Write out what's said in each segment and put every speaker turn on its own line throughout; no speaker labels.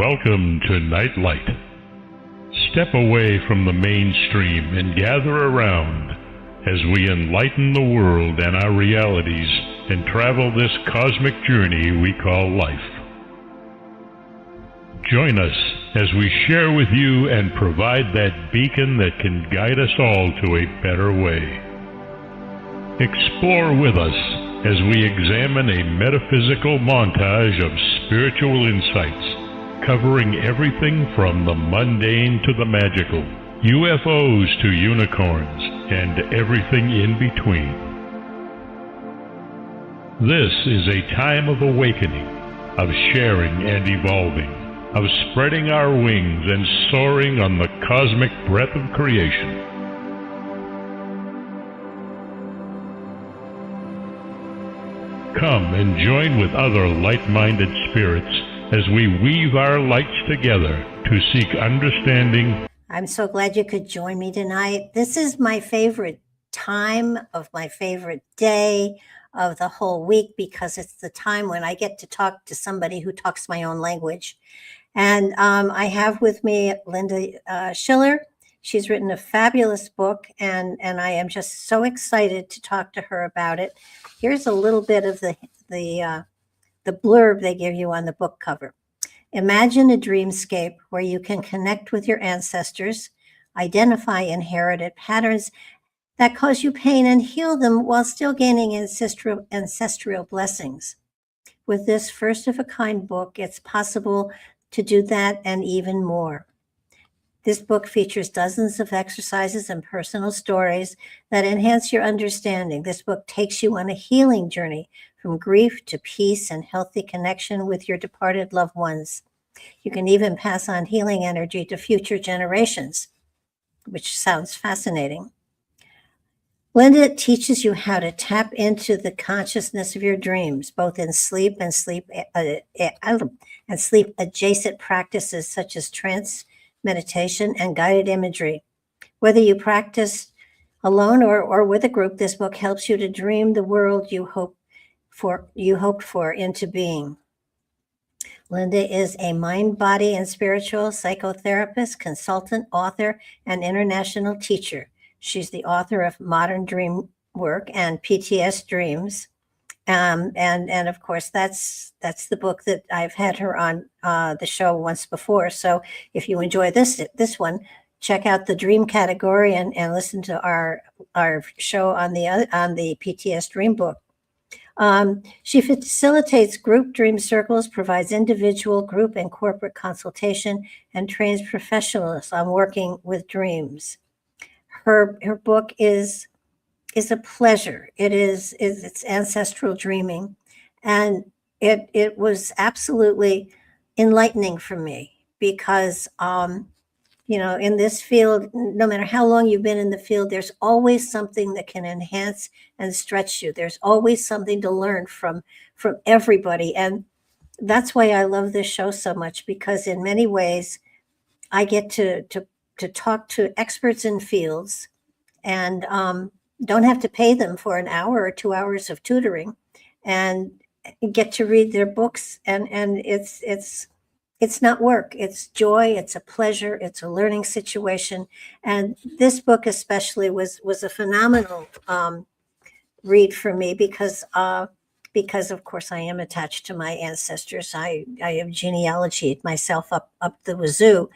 Welcome to Night Light. Step away from the mainstream and gather around as we enlighten the world and our realities and travel this cosmic journey we call life. Join us as we share with you and provide that beacon that can guide us all to a better way. Explore with us as we examine a metaphysical montage of spiritual insights, covering everything from the mundane to the magical, UFOs to unicorns, and everything in between. This is a time of awakening, of sharing and evolving, of spreading our wings and soaring on the cosmic breath of creation. Come and join with other light-minded spirits as we weave our lights together to seek understanding.
I'm so glad you could join me tonight. This is my favorite time of my favorite day of the whole week because it's the time when I get to talk to somebody who talks my own language. And I have with me Linda Schiller. She's written a fabulous book, and I am just so excited to talk to her about it. Here's a little bit of the blurb they give you on the book cover. Imagine a dreamscape where you can connect with your ancestors, identify inherited patterns that cause you pain and heal them while still gaining ancestral blessings. With this first-of-a-kind book, it's possible to do that and even more. This book features dozens of exercises and personal stories that enhance your understanding. This book takes you on a healing journey from grief to peace and healthy connection with your departed loved ones. You can even pass on healing energy to future generations, which sounds fascinating. Linda teaches you how to tap into the consciousness of your dreams, both in sleep and sleep adjacent practices such as trance, meditation, and guided imagery. Whether you practice alone or with a group, this book helps you to dream the world you hoped for into being. Linda is a mind, body, and spiritual psychotherapist, consultant, author, and international teacher. She's the author of Modern Dreamwork and PTS Dreams. And of course, that's the book that I've had her on the show once before. So if you enjoy this one, check out the dream category and listen to our show on the PTS Dream book. She facilitates group dream circles, provides individual, group, and corporate consultation, and trains professionals on working with dreams. Her book is a pleasure. It's ancestral dreaming, and it was absolutely enlightening for me because in this field, no matter how long you've been in the field, there's always something that can enhance and stretch you. There's always something to learn from everybody, and that's why I love this show so much, because in many ways I get to talk to experts in fields and don't have to pay them for an hour or 2 hours of tutoring, and get to read their books. And it's not work, it's joy, it's a pleasure, it's a learning situation. And this book especially was a phenomenal read for me because of course I am attached to my ancestors. I have genealogy myself up the wazoo.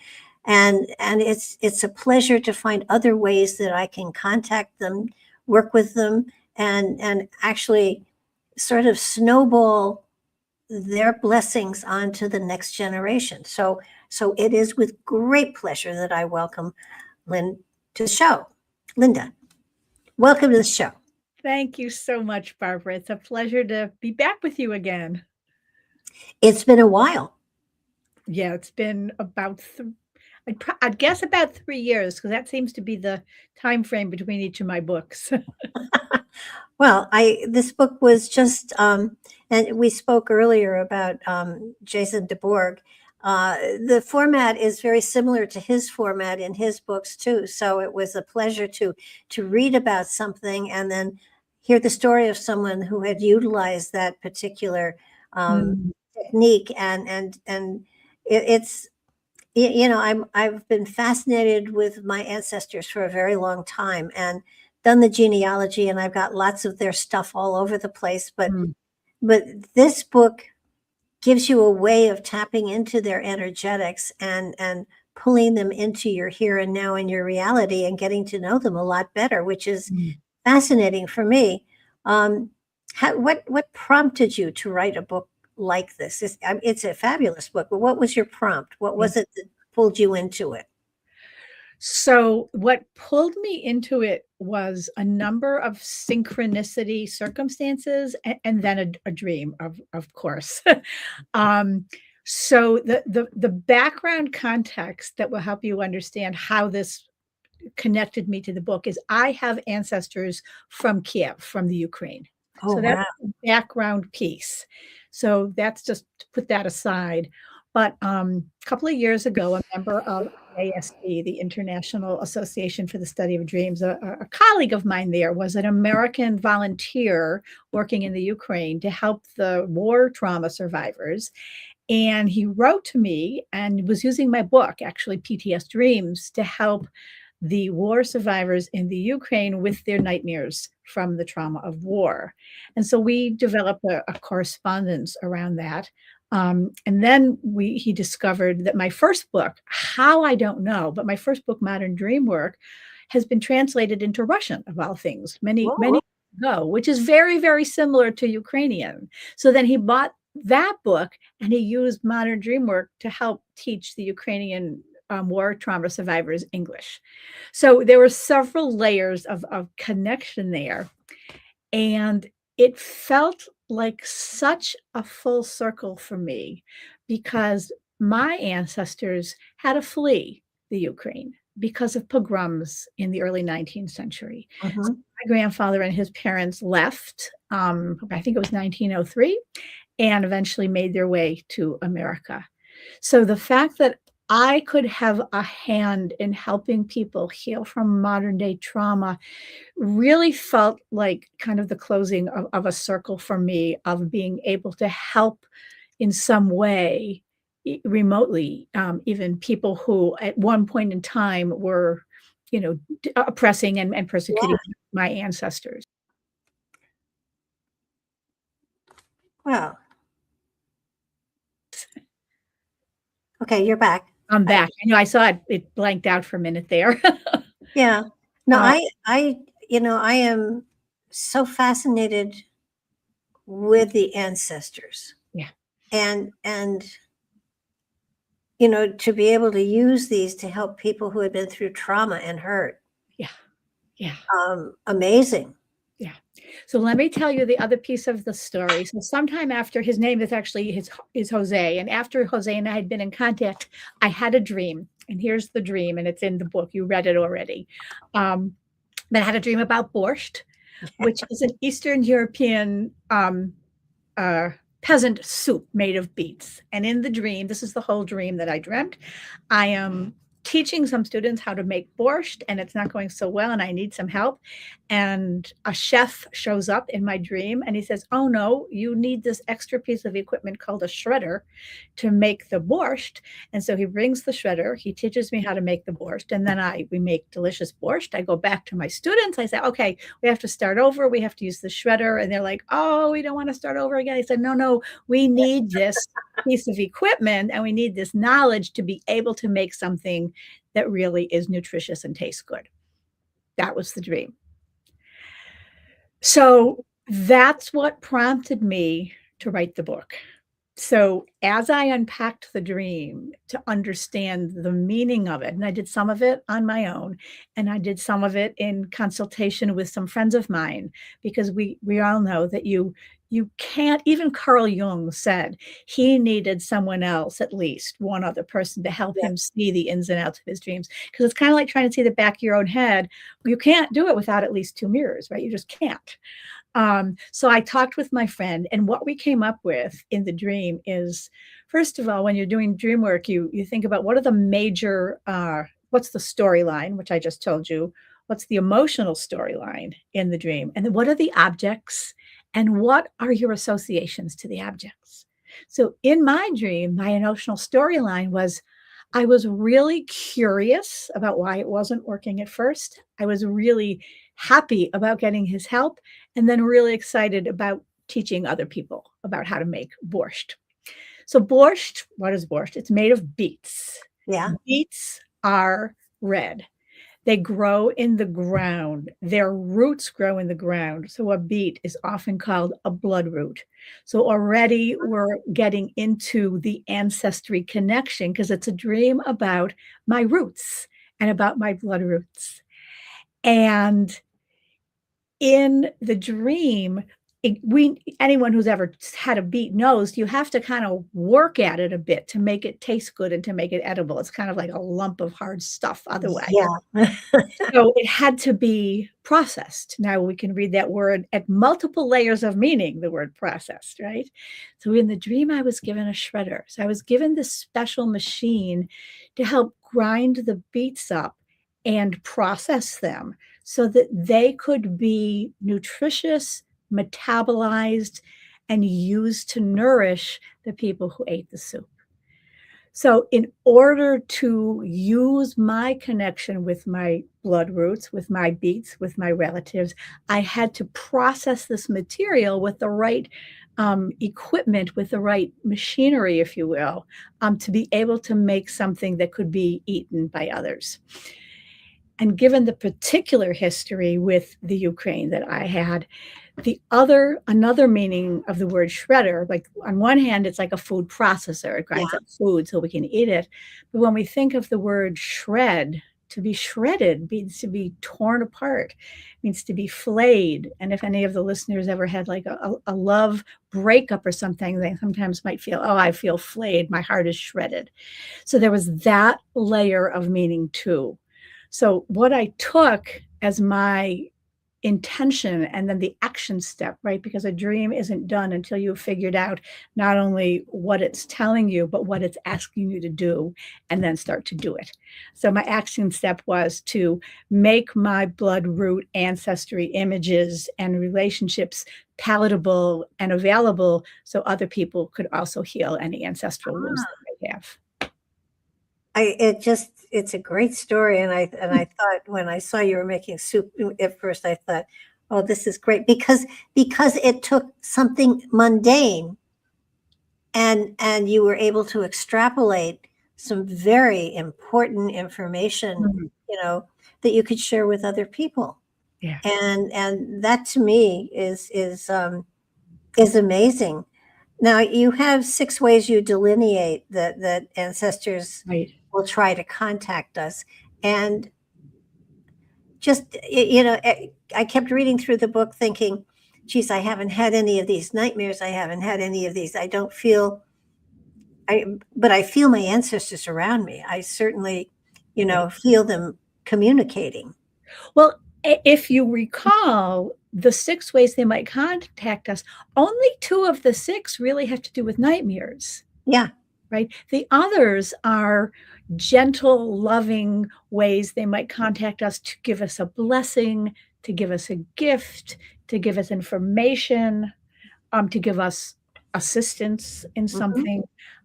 And it's a pleasure to find other ways that I can contact them, work with them, and actually sort of snowball their blessings onto the next generation. So it is with great pleasure that I welcome Lynn to the show. Linda, welcome to the show.
Thank you so much, Barbara. It's a pleasure to be back with you again.
It's been a while.
Yeah, it's been about I'd guess about 3 years, because that seems to be the time frame between each of my books.
Well, this book was just, and we spoke earlier about Jason DeBorg. The format is very similar to his format in his books too. So it was a pleasure to read about something and then hear the story of someone who had utilized that particular technique and it's I've been fascinated with my ancestors for a very long time and done the genealogy, and I've got lots of their stuff all over the place. But this book gives you a way of tapping into their energetics and pulling them into your here and now and your reality and getting to know them a lot better, which is fascinating for me. What prompted you to write a book like this? It's a fabulous book, but what was your prompt? What was it that pulled you into it?
So what pulled me into it was a number of synchronicity circumstances and then a dream, of course. So the background context that will help you understand how this connected me to the book is I have ancestors from Kiev, from the Ukraine.
Oh,
So that's
wow.
the background piece. So that's just to put that aside. But a couple of years ago, a member of IASD, the International Association for the Study of Dreams, a colleague of mine there was an American volunteer working in the Ukraine to help the war trauma survivors. And he wrote to me and was using my book, actually, PTS Dreams, to help the war survivors in the Ukraine with their nightmares from the trauma of war. And so we developed a correspondence around that. And then he discovered that my first book, how I don't know, but my first book, Modern Dreamwork, has been translated into Russian, of all things, many
Whoa.
years ago, which is very, very similar to Ukrainian. So then he bought that book and he used Modern Dreamwork to help teach the Ukrainian war trauma survivors English. So there were several layers of connection there. And it felt like such a full circle for me because my ancestors had to flee the Ukraine because of pogroms in the early 19th century. So my grandfather and his parents left, I think it was 1903, and eventually made their way to America. So the fact that I could have a hand in helping people heal from modern day trauma really felt like kind of the closing of a circle for me of being able to help in some way remotely, even people who at one point in time were, oppressing and persecuting my ancestors.
Wow. Okay, you're back.
I'm back. I know I saw it blanked out for a minute there.
Yeah. No, I am so fascinated with the ancestors.
Yeah.
And to be able to use these to help people who had been through trauma and hurt.
Yeah. Yeah.
Amazing.
Yeah. So let me tell you the other piece of the story. So sometime after, his name is actually is Jose. And after Jose and I had been in contact, I had a dream. And here's the dream, and it's in the book. You read it already. But I had a dream about borscht, which is an Eastern European peasant soup made of beets. And in the dream, this is the whole dream that I dreamt, I am teaching some students how to make borscht, and it's not going so well, and I need some help. And a chef shows up in my dream, and he says, "Oh no, you need this extra piece of equipment called a shredder to make the borscht." And so he brings the shredder, he teaches me how to make the borscht, and then we make delicious borscht. I go back to my students, I say, "Okay, we have to start over, we have to use the shredder." And they're like, "Oh, we don't want to start over again." I said, no, we need this piece of equipment, and we need this knowledge to be able to make something that really is nutritious and tastes good. That was the dream. So that's what prompted me to write the book. So as I unpacked the dream to understand the meaning of it, and I did some of it on my own, and I did some of it in consultation with some friends of mine, because we all know that you can't, even Carl Jung said he needed someone else, at least one other person, to help him see the ins and outs of his dreams. Because it's kind of like trying to see the back of your own head. You can't do it without at least two mirrors, right? You just can't. So I talked with my friend, and what we came up with in the dream is, first of all, when you're doing dream work, you think about what are the major, what's the storyline, which I just told you, what's the emotional storyline in the dream, and then what are the objects, and what are your associations to the objects? So in my dream, my emotional storyline was I was really curious about why it wasn't working at first. I was really happy about getting his help, and then really excited about teaching other people about how to make borscht. So borscht, what is borscht? It's made of beets.
Yeah.
Beets are red. They grow in the ground. Their roots grow in the ground. So a beet is often called a blood root. So already we're getting into the ancestry connection because it's a dream about my roots and about my blood roots. And in the dream, anyone who's ever had a beet knows you have to kind of work at it a bit to make it taste good and to make it edible. It's kind of like a lump of hard stuff otherwise.
Yeah.
So it had to be processed. Now we can read that word at multiple layers of meaning, the word processed, right? So in the dream, I was given a shredder. So I was given this special machine to help grind the beets up and process them so that they could be nutritious, metabolized, and used to nourish the people who ate the soup. So in order to use my connection with my blood roots, with my beets, with my relatives, I had to process this material with the right equipment, with the right machinery, if you will, to be able to make something that could be eaten by others. And given the particular history with the Ukraine that I had, another meaning of the word shredder, like on one hand, it's like a food processor. It grinds up food so we can eat it. But when we think of the word shred, to be shredded means to be torn apart, means to be flayed. And if any of the listeners ever had like a love breakup or something, they sometimes might feel, oh, I feel flayed. My heart is shredded. So there was that layer of meaning too. So what I took as my intention and then the action step, right? Because a dream isn't done until you've figured out not only what it's telling you, but what it's asking you to do, and then start to do it. So my action step was to make my blood root ancestry images and relationships palatable and available so other people could also heal any ancestral wounds that they have.
It's a great story. And I thought when I saw you were making soup at first, I thought, oh, this is great because it took something mundane and you were able to extrapolate some very important information, that you could share with other people.
Yeah.
And that to me is amazing. Now you have 6 ways you delineate that ancestors will try to contact us. And just, I kept reading through the book thinking, geez, I haven't had any of these nightmares. I haven't had any of these. I don't feel, but I feel my ancestors around me. I certainly, feel them communicating.
Well, if you recall, the 6 ways they might contact us, only 2 of the 6 really have to do with nightmares.
Yeah.
Right? The others are gentle, loving ways they might contact us to give us a blessing, to give us a gift, to give us information, to give us assistance in something,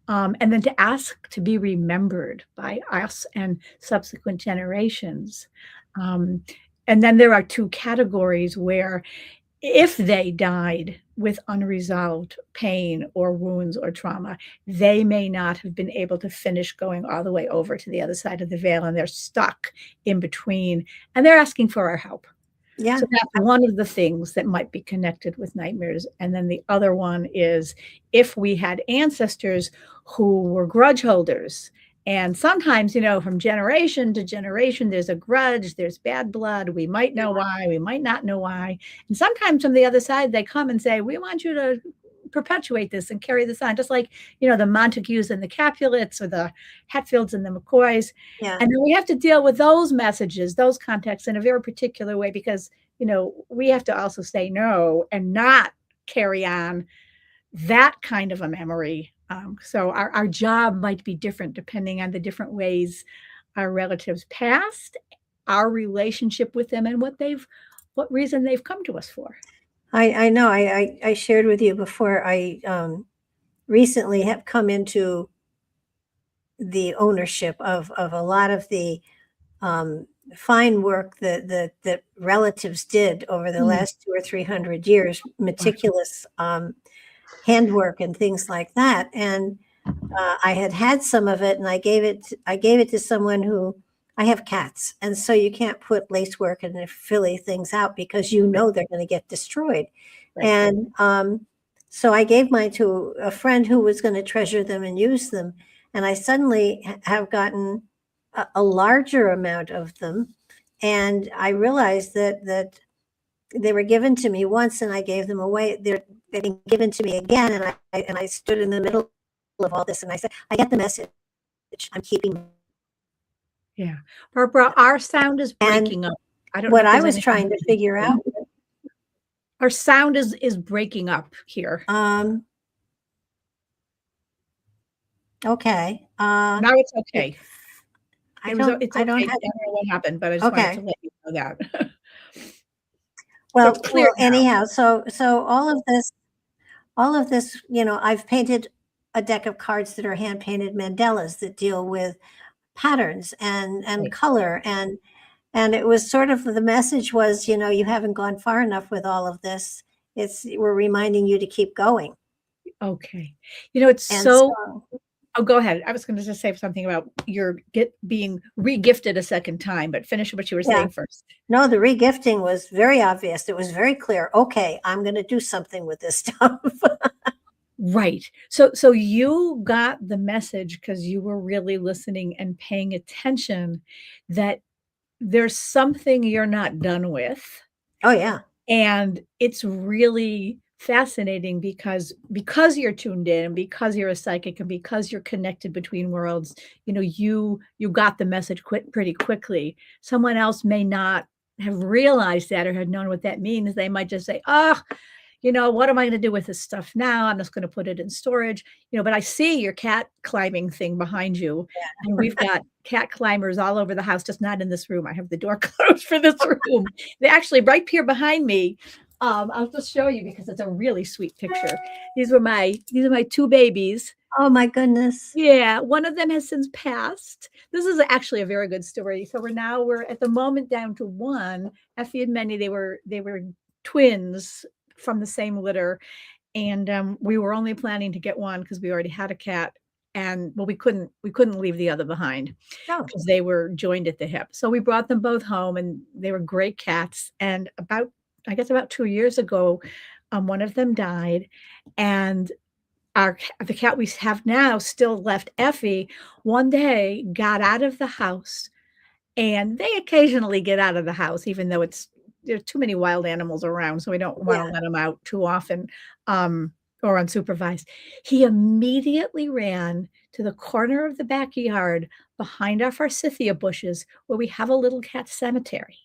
and then to ask to be remembered by us and subsequent generations. And then there are 2 categories where if they died with unresolved pain or wounds or trauma, they may not have been able to finish going all the way over to the other side of the veil, and they're stuck in between, and they're asking for our help.
Yeah.
So that's one of the things that might be connected with nightmares. And then the other one is if we had ancestors who were grudge holders. And sometimes, from generation to generation, there's a grudge, there's bad blood. We might know why, we might not know why. And sometimes from the other sid, they come and say, we want you to perpetuate this and carry this on, just like, the Montagues and the Capulets or the Hatfields and the McCoys.
Yeah.
And then we have to deal with those messages, those contexts in a very particular way, because, we have to also say no and not carry on that kind of a memory. So our job might be different depending on the different ways our relatives passed, our relationship with them, and what reason they've come to us for.
I know. I shared with you before. recently have come into the ownership of a lot of the fine work that relatives did over the last 200 or 300 years, meticulous handwork and things like that. And I had some of it, and I gave it to someone who, I have cats, and so you can't put lacework and frilly things out because you know they're going to get destroyed.
Right.
And so I gave mine to a friend who was going to treasure them and use them. And I suddenly have gotten a larger amount of them. And I realized that they were given to me once and I gave them away. They've been given to me again. And I stood in the middle of all this and I said, I get the message. I'm keeping.
Yeah. Barbara, our sound is breaking up. I don't know
what
if
I
there's
was
anything
trying to figure out.
Our sound is breaking up here.
Okay.
Now it's okay.
I don't
okay. I don't know what happened, but I just wanted to let you know that.
Well,
So clear now.
anyhow, so all of this, you know, I've painted a deck of cards that are hand painted mandalas that deal with patterns and
Right.
color, and it was sort of, the message was, you know, you haven't gone far enough with all of this. We're reminding you to keep going.
Okay. You know, it's
And
so oh, go ahead. I was going to just say something about your being re-gifted a second time, but finish what you were saying first.
No, the re-gifting was very obvious. It was very clear. Okay, I'm going to do something with this stuff.
Right. So you got the message because you were really listening and paying attention that there's something you're not done with.
Oh, yeah.
And it's really fascinating because you're tuned in and because you're a psychic and because you're connected between worlds, you know, you got the message pretty quickly. Someone else may not have realized that or had known what that means. They might just say, oh, you know, what am I going to do with this stuff now? I'm just going to put it in storage, you know, but I see your cat climbing thing behind you. And we've got cat climbers all over the house, just not in this room. I have the door closed for this room. They're actually right here behind me. I'll just show you because it's a really sweet picture. These are my two babies.
Oh my goodness.
Yeah. One of them has since passed. This is actually a very good story. So we're at the moment down to one. Effie and Minnie, they were twins from the same litter. And we were only planning to get one because we already had a cat. And well, we couldn't leave the other behind because they were joined at the hip. So we brought them both home and they were great cats. And about 2 years ago, one of them died. And the cat we have now still left, Effie, one day got out of the house. And they occasionally get out of the house, even though there's too many wild animals around, so we don't want to let them out too often or unsupervised. He immediately ran to the corner of the backyard behind our forsythia bushes where we have a little cat cemetery.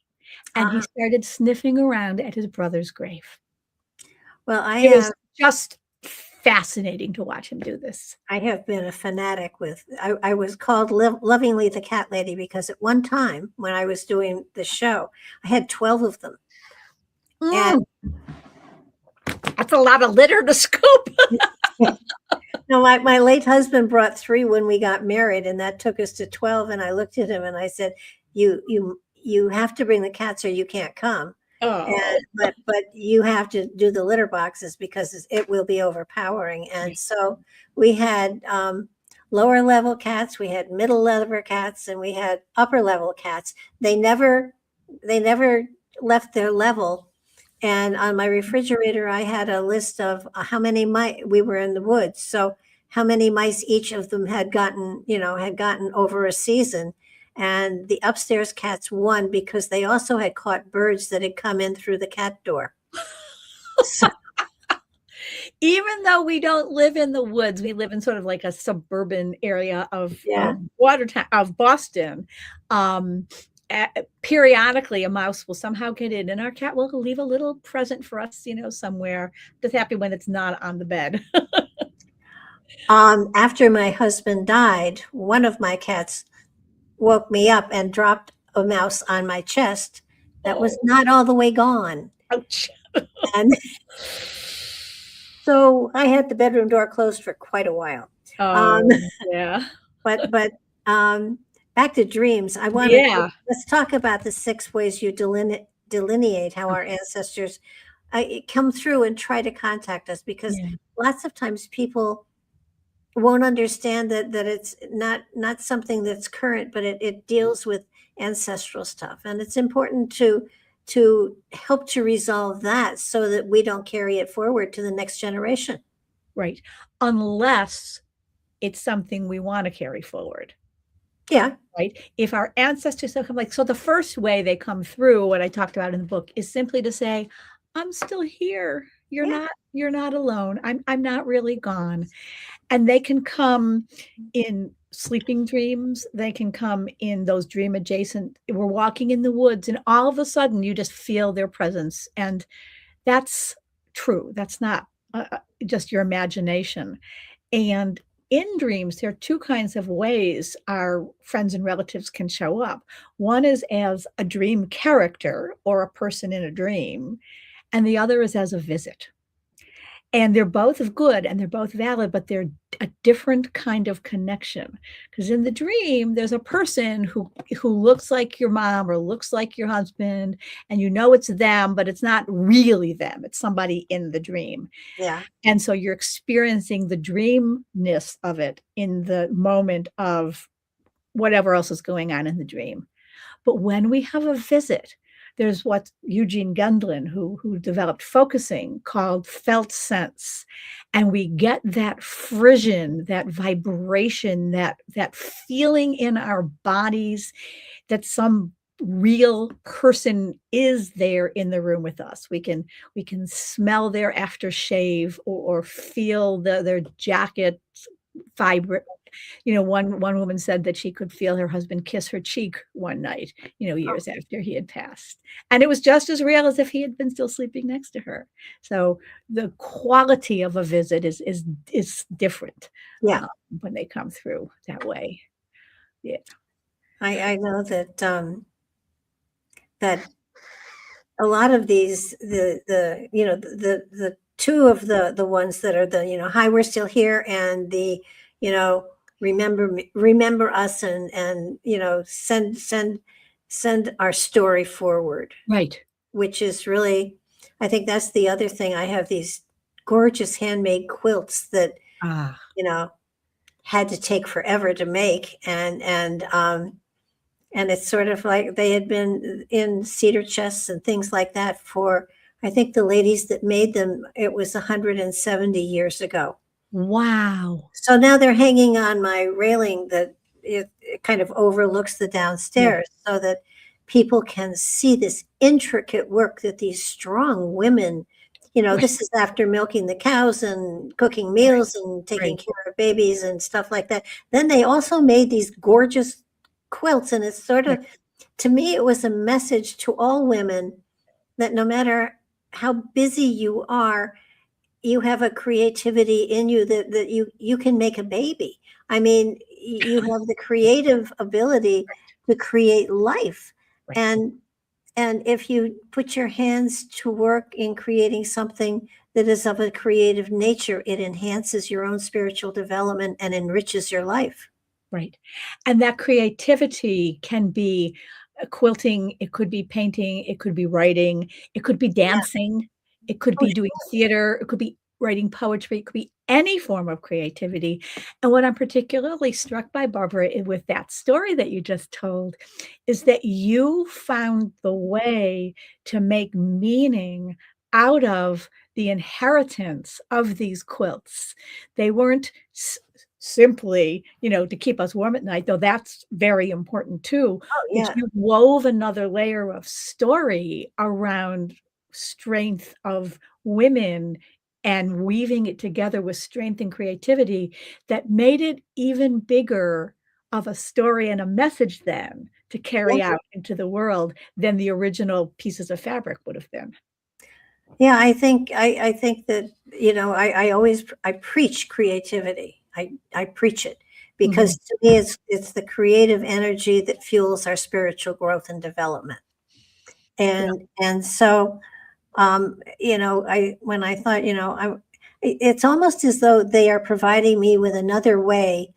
And he started sniffing around at his brother's grave.
Well,
it was just fascinating to watch him do this.
I have been a fanatic with, I was called lovingly the cat lady because at one time when I was doing the show, I had 12 of them. And
that's a lot of litter to scoop.
No, my late husband brought 3 when we got married, and that took us to 12. And I looked at him and I said, you have to bring the cats or you can't come. But you have to do the litter boxes because it will be overpowering. And so we had lower level cats, we had middle level cats, and we had upper level cats. They never left their level. And on my refrigerator, I had a list of how many mice. We were in the woods, so how many mice each of them had gotten over a season. And the upstairs cats won because they also had caught birds that had come in through the cat door. So,
even though we don't live in the woods, we live in sort of like a suburban area of Boston. Periodically, a mouse will somehow get in, and our cat will leave a little present for us, somewhere. Just happy when it's not on the bed.
After my husband died, one of my cats woke me up and dropped a mouse on my chest that was not all the way gone.
Ouch.
And So I had the bedroom door closed for quite a while.
Oh, yeah.
But back to dreams. I want to
Yeah.
let's talk about the 6 ways you delineate how our
Okay.
ancestors come through and try to contact us, because
Yeah.
lots of times people won't understand that it's not something that's current, but it deals with ancestral stuff, and it's important to help to resolve that so that we don't carry it forward to the next generation.
Right. Unless it's something we want to carry forward.
Yeah.
Right? If our ancestors have come, like, so the first way they come through, what I talked about in the book, is simply to say, I'm still here.
Yeah.
You're not alone. I'm not really gone. And they can come in sleeping dreams. They can come in those dream adjacent. We're walking in the woods, and all of a sudden you just feel their presence. And that's true. That's not just your imagination. And in dreams, there are two kinds of ways our friends and relatives can show up. One is as a dream character or a person in a dream, and the other is as a visit. And they're both good and they're both valid, but they're a different kind of connection. Because in the dream, there's a person who looks like your mom or looks like your husband, and you know it's them, but it's not really them. It's somebody in the dream.
Yeah.
And so you're experiencing the dreamness of it in the moment of whatever else is going on in the dream. But when we have a visit, there's what Eugene Gendlin, who developed focusing, called felt sense. And we get that frisson, that vibration, that feeling in our bodies that some real person is there in the room with us. We can smell their aftershave, or feel their jacket vibrate. One woman said that she could feel her husband kiss her cheek one night, years after he had passed. And it was just as real as if he had been still sleeping next to her. So the quality of a visit is different
Yeah.
when they come through that way. Yeah.
I know that that a lot of these the two of the ones that are the hi, we're still here, and the you know remember us, and send our story forward,
Right.
which is really, I think that's the other thing. I have these gorgeous handmade quilts that
Ah,
had to take forever to make, and it's sort of like they had been in cedar chests and things like that for, I think the ladies that made them, it was 170 years ago.
wow.
So now they're hanging on my railing that it kind of overlooks the
Yeah.
downstairs, so that people can see this intricate work that these strong women,
Right.
this is after milking the cows and cooking meals and taking
Right.
care of babies and stuff like that. Then they also made these gorgeous quilts, and it's sort
Right.
of, to me, it was a message to all women that no matter how busy you are, you have a creativity in you that you can make a baby. I mean, you have the creative ability to create life.
Right.
And if you put your hands to work in creating something that is of a creative nature, it enhances your own spiritual development and enriches your life.
Right. And that creativity can be quilting, it could be painting, it could be writing, it could be
Yeah.
dancing, it could
Oh,
be doing theater, it could be writing poetry, it could be any form of creativity. And what I'm particularly struck by, Barbara, with that story that you just told, is that you found the way to make meaning out of the inheritance of these quilts. They weren't simply, to keep us warm at night, though that's very important too.
oh,
But
yeah.
you wove another layer of story around strength of women and weaving it together with strength and creativity that made it even bigger of a story and a message then to
Yeah.
carry out into the world than the original pieces of fabric would have been.
Yeah, I think that, I always I preach creativity. I preach it
Mhm.
because to me it's the creative energy that fuels our spiritual growth and development.
Yeah.
And so I when I thought, it's almost as though they are providing me with another way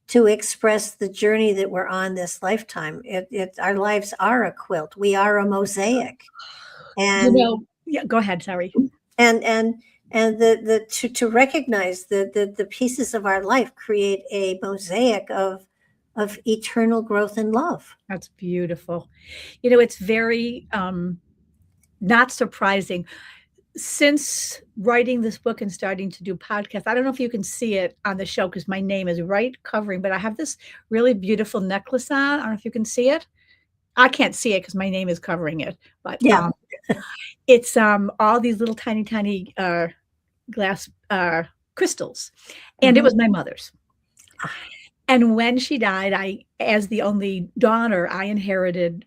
to express the journey that we're on this lifetime. Our lives are a quilt. We are a mosaic. And
yeah, go ahead. Sorry.
And to recognize the pieces of our life create a mosaic of eternal growth and love.
That's beautiful. It's very not surprising. Since writing this book and starting to do podcasts, I don't know if you can see it on the show because my name is right covering, but I have this really beautiful necklace on. I don't know if you can see it. I can't see it because my name is covering it, but
yeah,
it's all these little tiny glass crystals, and it was my mother's. And when she died, as the only daughter, I inherited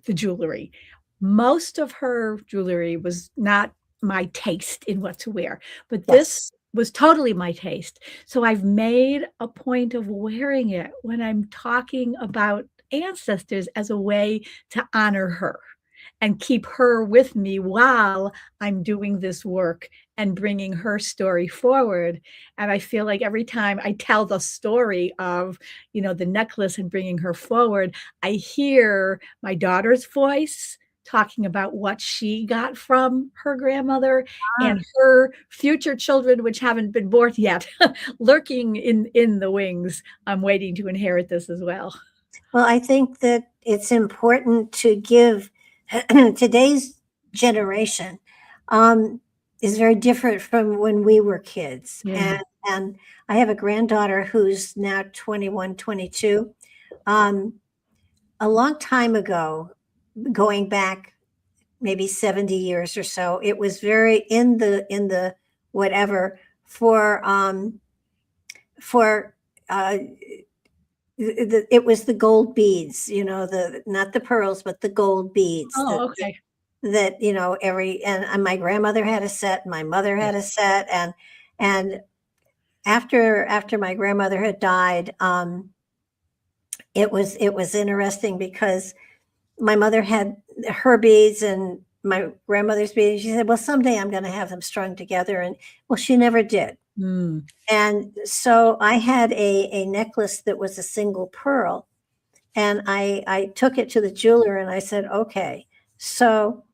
the jewelry. Most of her jewelry was not my taste in what to wear, but this was totally my taste. So I've made a point of wearing it when I'm talking about ancestors as a way to honor her and keep her with me while I'm doing this work and bringing her story forward. And I feel like every time I tell the story of, the necklace and bringing her forward, I hear my daughter's voice talking about what she got from her grandmother and her future children, which haven't been born yet, lurking in the wings. I'm waiting to inherit this as well.
Well, I think that it's important to give today's generation is very different from when we were kids.
Yeah.
And I have a granddaughter who's now 21, 22. A long time ago, going back maybe 70 years or so, it was very in the whatever it was the gold beads, not the pearls, but the gold beads.
Oh, okay.
That and my grandmother had a set, my mother had a set, and after my grandmother had died, it was interesting because my mother had her beads and my grandmother's beads. She said, well, someday I'm going to have them strung together. And well, she never did. And so I had a necklace that was a single pearl. And I took it to the jeweler and I said, okay, so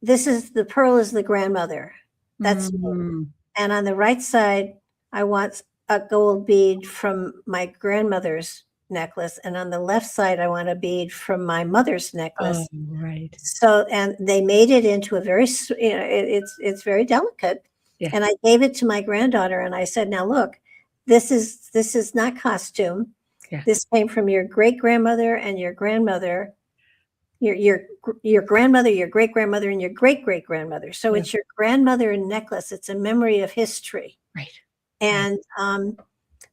the pearl is the grandmother. That's me. And on the right side, I want a gold bead from my grandmother's necklace, and on the left side I want a bead from my mother's necklace.
Oh, right.
So, and they made it into a very it's very delicate.
Yeah.
And I gave it to my granddaughter and I said, now look, this is not costume.
Yeah.
This came from your great grandmother and your grandmother, your grandmother, your great grandmother, and your great great grandmother. So it's your grandmother necklace. It's a memory of history.
Right.
And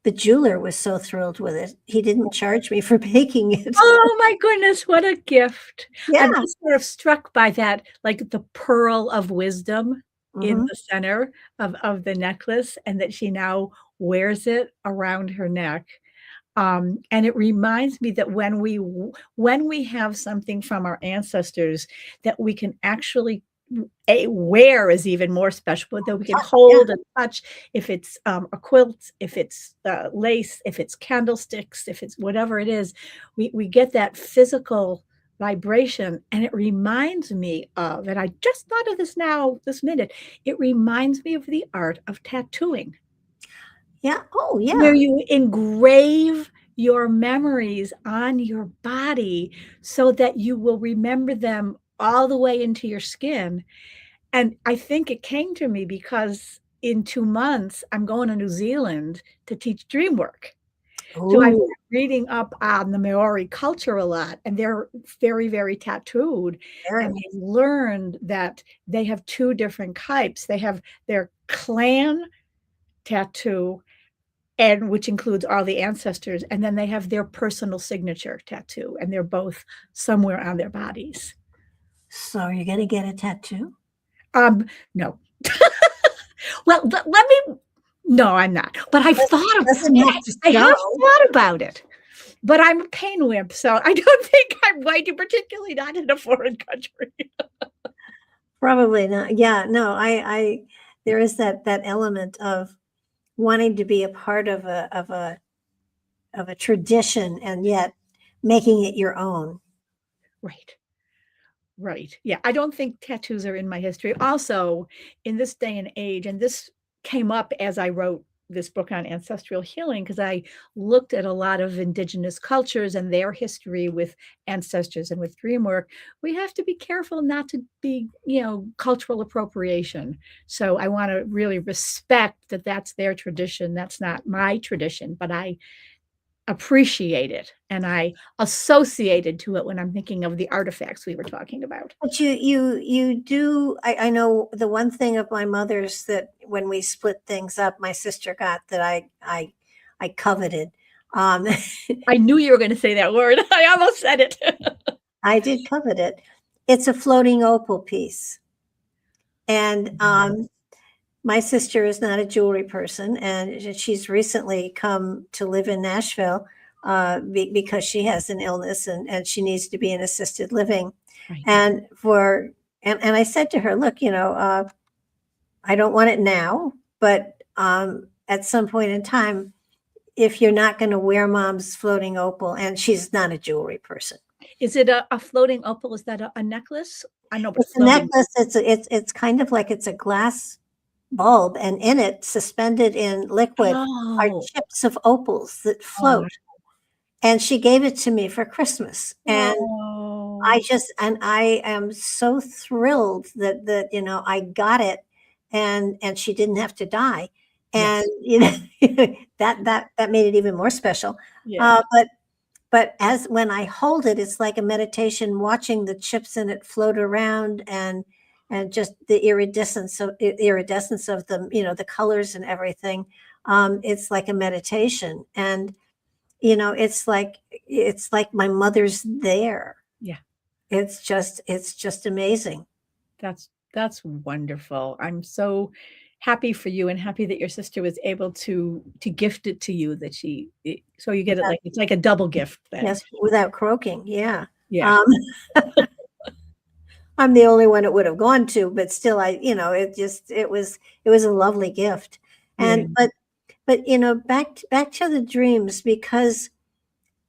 the jeweler was so thrilled with it. He didn't charge me for making it.
Oh my goodness, what a gift.
Yeah.
I'm sort of struck by that, like the pearl of wisdom in the center of the necklace, and that she now wears it around her neck. And it reminds me that when we have something from our ancestors that we can actually wear is even more special, but that we can hold and touch. If it's a quilt, if it's lace, if it's candlesticks, if it's whatever it is, we get that physical vibration. And it reminds me of, and I just thought of this now, this minute, it reminds me of the art of tattooing.
Yeah. Oh, yeah.
Where you engrave your memories on your body so that you will remember them all the way into your skin. And I think it came to me because in 2 months, I'm going to New Zealand to teach Dreamwork. So I've been reading up on the Maori culture a lot, and they're very, very tattooed. And I've learned that they have 2 different types. They have their clan tattoo, and which includes all the ancestors, and then they have their personal signature tattoo, and they're both somewhere on their bodies.
So are you going to get a tattoo?
No. Well, no, I'm not. But I've thought about it. But I'm a pain wimp, so I don't think I'm going to, particularly not in a foreign country.
Probably not. Yeah, no, there is that element of wanting to be a part of a tradition and yet making it your own.
Right. Right. Yeah. I don't think tattoos are in my history. Also, in this day and age, and this came up as I wrote this book on ancestral healing, because I looked at a lot of indigenous cultures and their history with ancestors and with dream work. We have to be careful not to be, cultural appropriation. So I want to really respect that that's their tradition. That's not my tradition, but I appreciate it and I associated to it when I'm thinking of the artifacts we were talking about.
But you do. I know the one thing of my mother's that when we split things up, my sister got that I coveted.
I knew you were going to say that word. I almost said it.
I did covet it. It's a floating opal piece, and my sister is not a jewelry person, and she's recently come to live in Nashville because she has an illness and she needs to be in assisted living.
Right.
And I said to her, look, I don't want it now, but at some point in time, if you're not going to wear mom's floating opal, and she's not a jewelry person.
Is it a floating opal? Is that a necklace? I know, but
It's a necklace. It's kind of like it's a glass bulb, and in it, suspended in liquid, are chips of opals that float. And she gave it to me for Christmas, and I am so thrilled that I got it, and she didn't have to die, and that made it even more special.
Yeah.
But as when I hold it, it's like a meditation, watching the chips in it float around and just the iridescence of them, the colors and everything. It's like a meditation, and it's like my mother's there.
Yeah.
It's just amazing.
That's wonderful. I'm so happy for you and happy that your sister was able to gift it to you, so you get it it's like a double gift then.
Yes, without croaking. Yeah.
Yeah.
I'm the only one it would have gone to, but still, it was a lovely gift. And but back to the dreams, because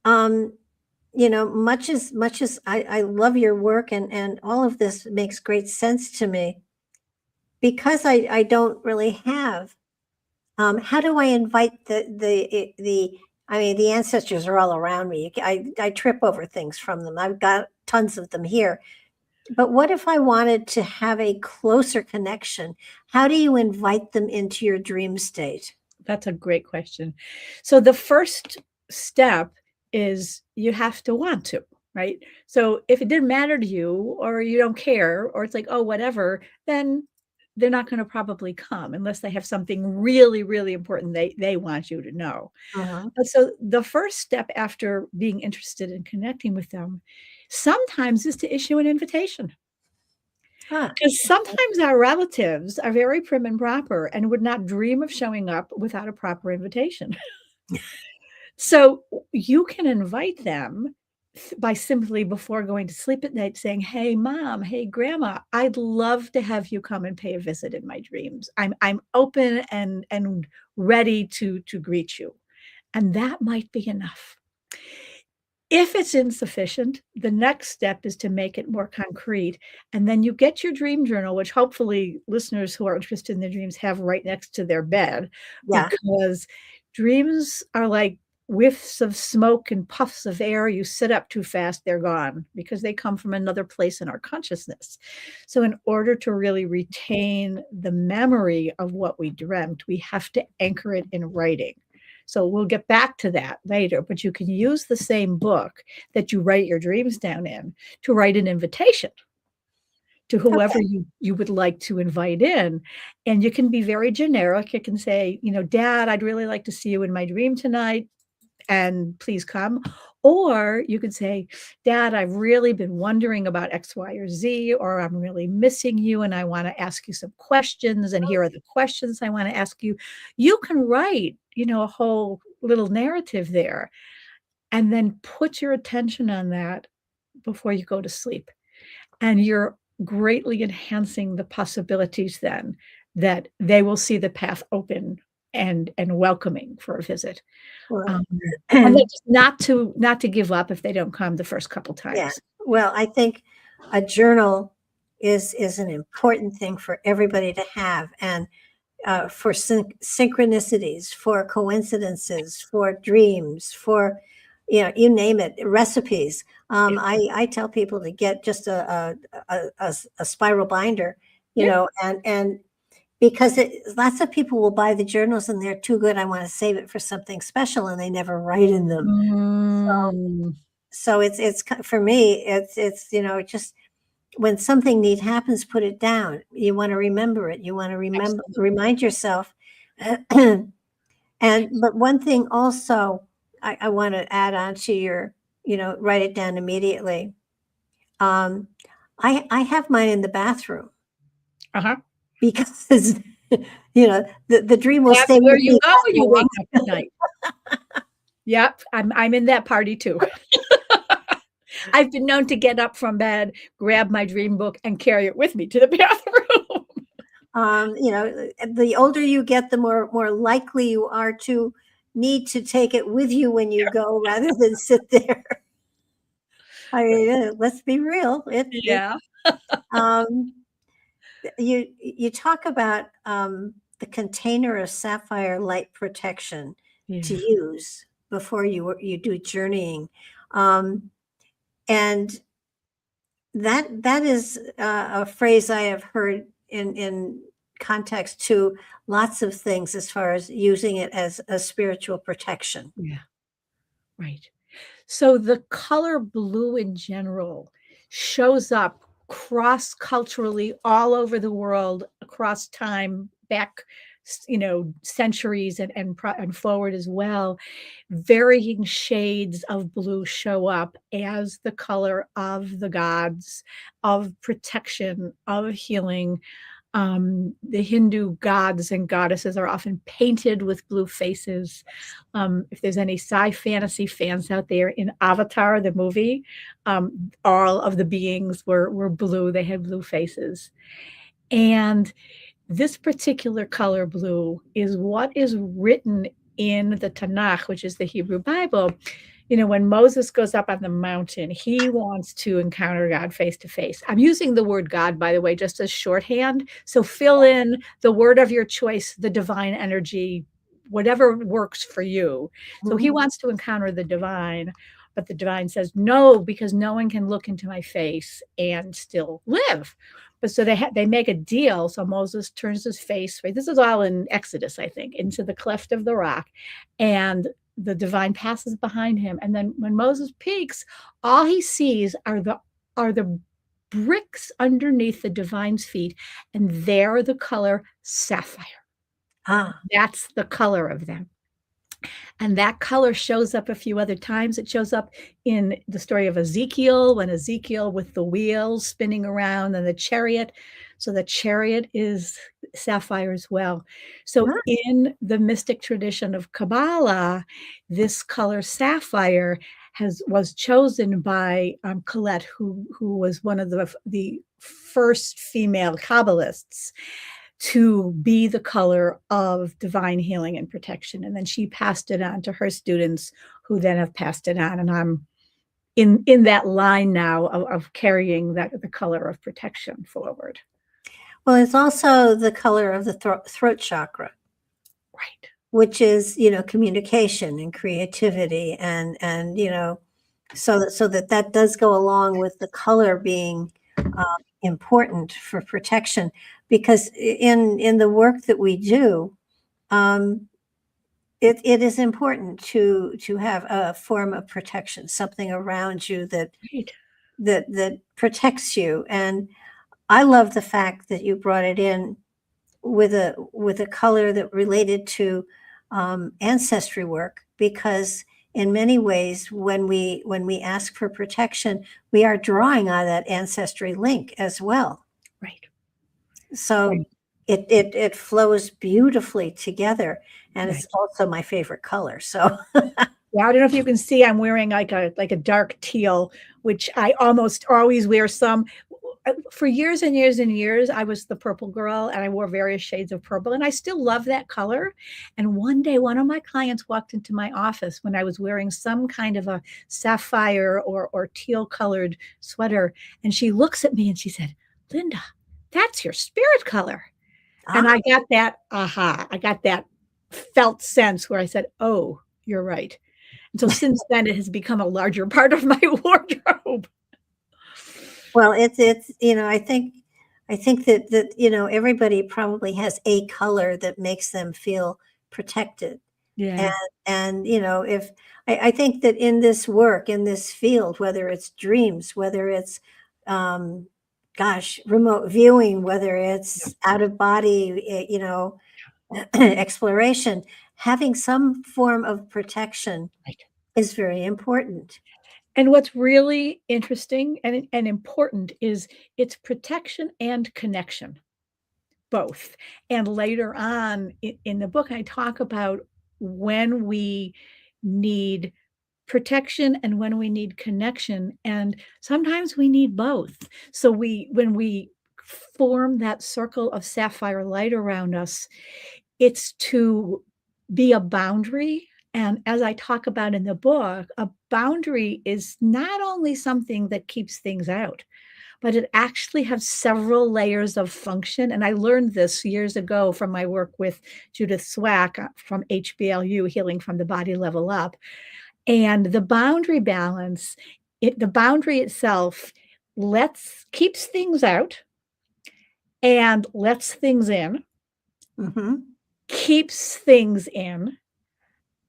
much as I love your work and all of this makes great sense to me, because I don't really have. How do I invite the ancestors are all around me. I trip over things from them. I've got tons of them here. But what if I wanted to have a closer connection? How do you invite them into your dream state?
That's a great question. So the first step is you have to want to, right? So if it didn't matter to you, or you don't care, or it's like, oh, whatever, then they're not going to probably come unless they have something really, really important they want you to know. But so the first step after being interested in connecting with them sometimes is to issue an invitation. Because sometimes our relatives are very prim and proper and would not dream of showing up without a proper invitation. So you can invite them by simply, before going to sleep at night, saying, hey, mom, hey, grandma, I'd love to have you come and pay a visit in my dreams. I'm open and ready to greet you. And that might be enough. If it's insufficient, the next step is to make it more concrete. And then you get your dream journal, which hopefully listeners who are interested in their dreams have right next to their bed.
Yeah.
Because dreams are like whiffs of smoke and puffs of air. You sit up too fast, they're gone, because they come from another place in our consciousness. So in order to really retain the memory of what we dreamt, we have to anchor it in writing. So we'll get back to that later, but you can use the same book that you write your dreams down in to write an invitation to whoever you would like to invite in. And you can be very generic. You can say, Dad, I'd really like to see you in my dream tonight, and please come. Or you could say, Dad, I've really been wondering about X, Y, or Z, or I'm really missing you and I want to ask you some questions, and here are the questions I want to ask you. You can write, a whole little narrative there, and then put your attention on that before you go to sleep. And you're greatly enhancing the possibilities then that they will see the path open and welcoming for a visit.
Well,
And then just not to give up if they don't come the first couple
yeah.
times.
Well, I think a journal is an important thing for everybody to have, and for synchronicities, for coincidences, for dreams, for you name it, recipes. I tell people to get just a spiral binder, and because lots of people will buy the journals and they're too good. I want to save it for something special, and they never write in them. So it's for me. It's just when something neat happens, put it down. You want to remember it. You want to remind yourself. But one thing also, I want to add on to your, write it down immediately. I have mine in the bathroom. Because the dream will stay
where
with
you
me.
go when you wake up at night. Yep, I'm in that party too. I've been known to get up from bed, grab my dream book, and carry it with me to the bathroom.
The older you get, the more likely you are to need to take it with you when you go, rather than sit there. I mean, let's be real. You talk about the container of sapphire light protection to use before you do journeying, and that is a phrase I have heard in context to lots of things as far as using it as a spiritual protection.
Yeah, right. So the color blue in general shows up cross-culturally all over the world, across time, back, centuries and forward as well. Varying shades of blue show up as the color of the gods, of protection, of healing. The Hindu gods and goddesses are often painted with blue faces. If there's any sci-fantasy fans out there, in Avatar, the movie, all of the beings were blue. They had blue faces. And this particular color blue is what is written in the Tanakh, which is the Hebrew Bible. When Moses goes up on the mountain, he wants to encounter God face to face. I'm using the word God, by the way, just as shorthand. So fill in the word of your choice, the divine energy, whatever works for you. So he wants to encounter the divine, but the divine says, no, because no one can look into my face and still live. But so they make a deal. So Moses turns his face, right? This is all in Exodus, I think, into the cleft of the rock, and the divine passes behind him. And then when Moses peeks, all he sees are the bricks underneath the divine's feet, and they're the color sapphire. That's the color of them. And that color shows up a few other times. It shows up in the story of Ezekiel, when Ezekiel with the wheels spinning around and the chariot. So the chariot is sapphire as well. So in the mystic tradition of Kabbalah, this color sapphire was chosen by Colette, who was one of the first female Kabbalists, to be the color of divine healing and protection. And then she passed it on to her students, who then have passed it on. And I'm in that line now of carrying the color of protection forward.
Well, it's also the color of the throat chakra,
right?
Which is, communication and creativity, and so that does go along with the color being important for protection, because in the work that we do, it is important to have a form of protection, something around you that protects you. And I love the fact that you brought it in with a color that related to ancestry work, because in many ways, when we ask for protection, we are drawing on that ancestry link as well.
Right.
So it flows beautifully together, and it's also my favorite color. So
yeah, I don't know if you can see, I'm wearing like a dark teal, which I almost always wear some. for years and years and years, I was the purple girl, and I wore various shades of purple, and I still love that color. And one day, one of my clients walked into my office when I was wearing some kind of a sapphire or teal colored sweater. And she looks at me and she said, "Linda, that's your spirit color." And I got that, I got that felt sense where I said, "Oh, you're right." And so since then, it has become a larger part of my wardrobe.
Well, it's I think that everybody probably has a color that makes them feel protected.
Yeah.
And if I think that in this work, in this field, whether it's dreams, whether it's remote viewing, whether it's out of body, exploration, having some form of protection is very important.
And what's really interesting and important is it's protection and connection, both. And later on in the book, I talk about when we need protection and when we need connection. And sometimes we need both. So when we form that circle of sapphire light around us, it's to be a boundary. And as I talk about in the book, a boundary is not only something that keeps things out, but it actually has several layers of function. And I learned this years ago from my work with Judith Swack from HBLU, Healing from the Body Level Up. And the boundary balance, the boundary itself keeps things out and lets things in, keeps things in,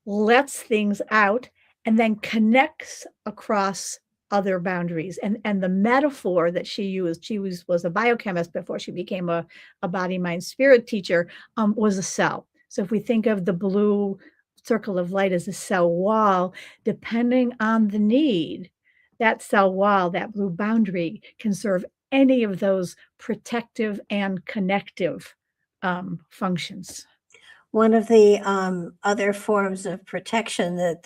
lets things out, and then connects across other boundaries. And the metaphor that she was a biochemist before she became a body, mind, spirit teacher, was a cell. So if we think of the blue circle of light as a cell wall, depending on the need, that cell wall, that blue boundary, can serve any of those protective and connective functions.
One of the other forms of protection that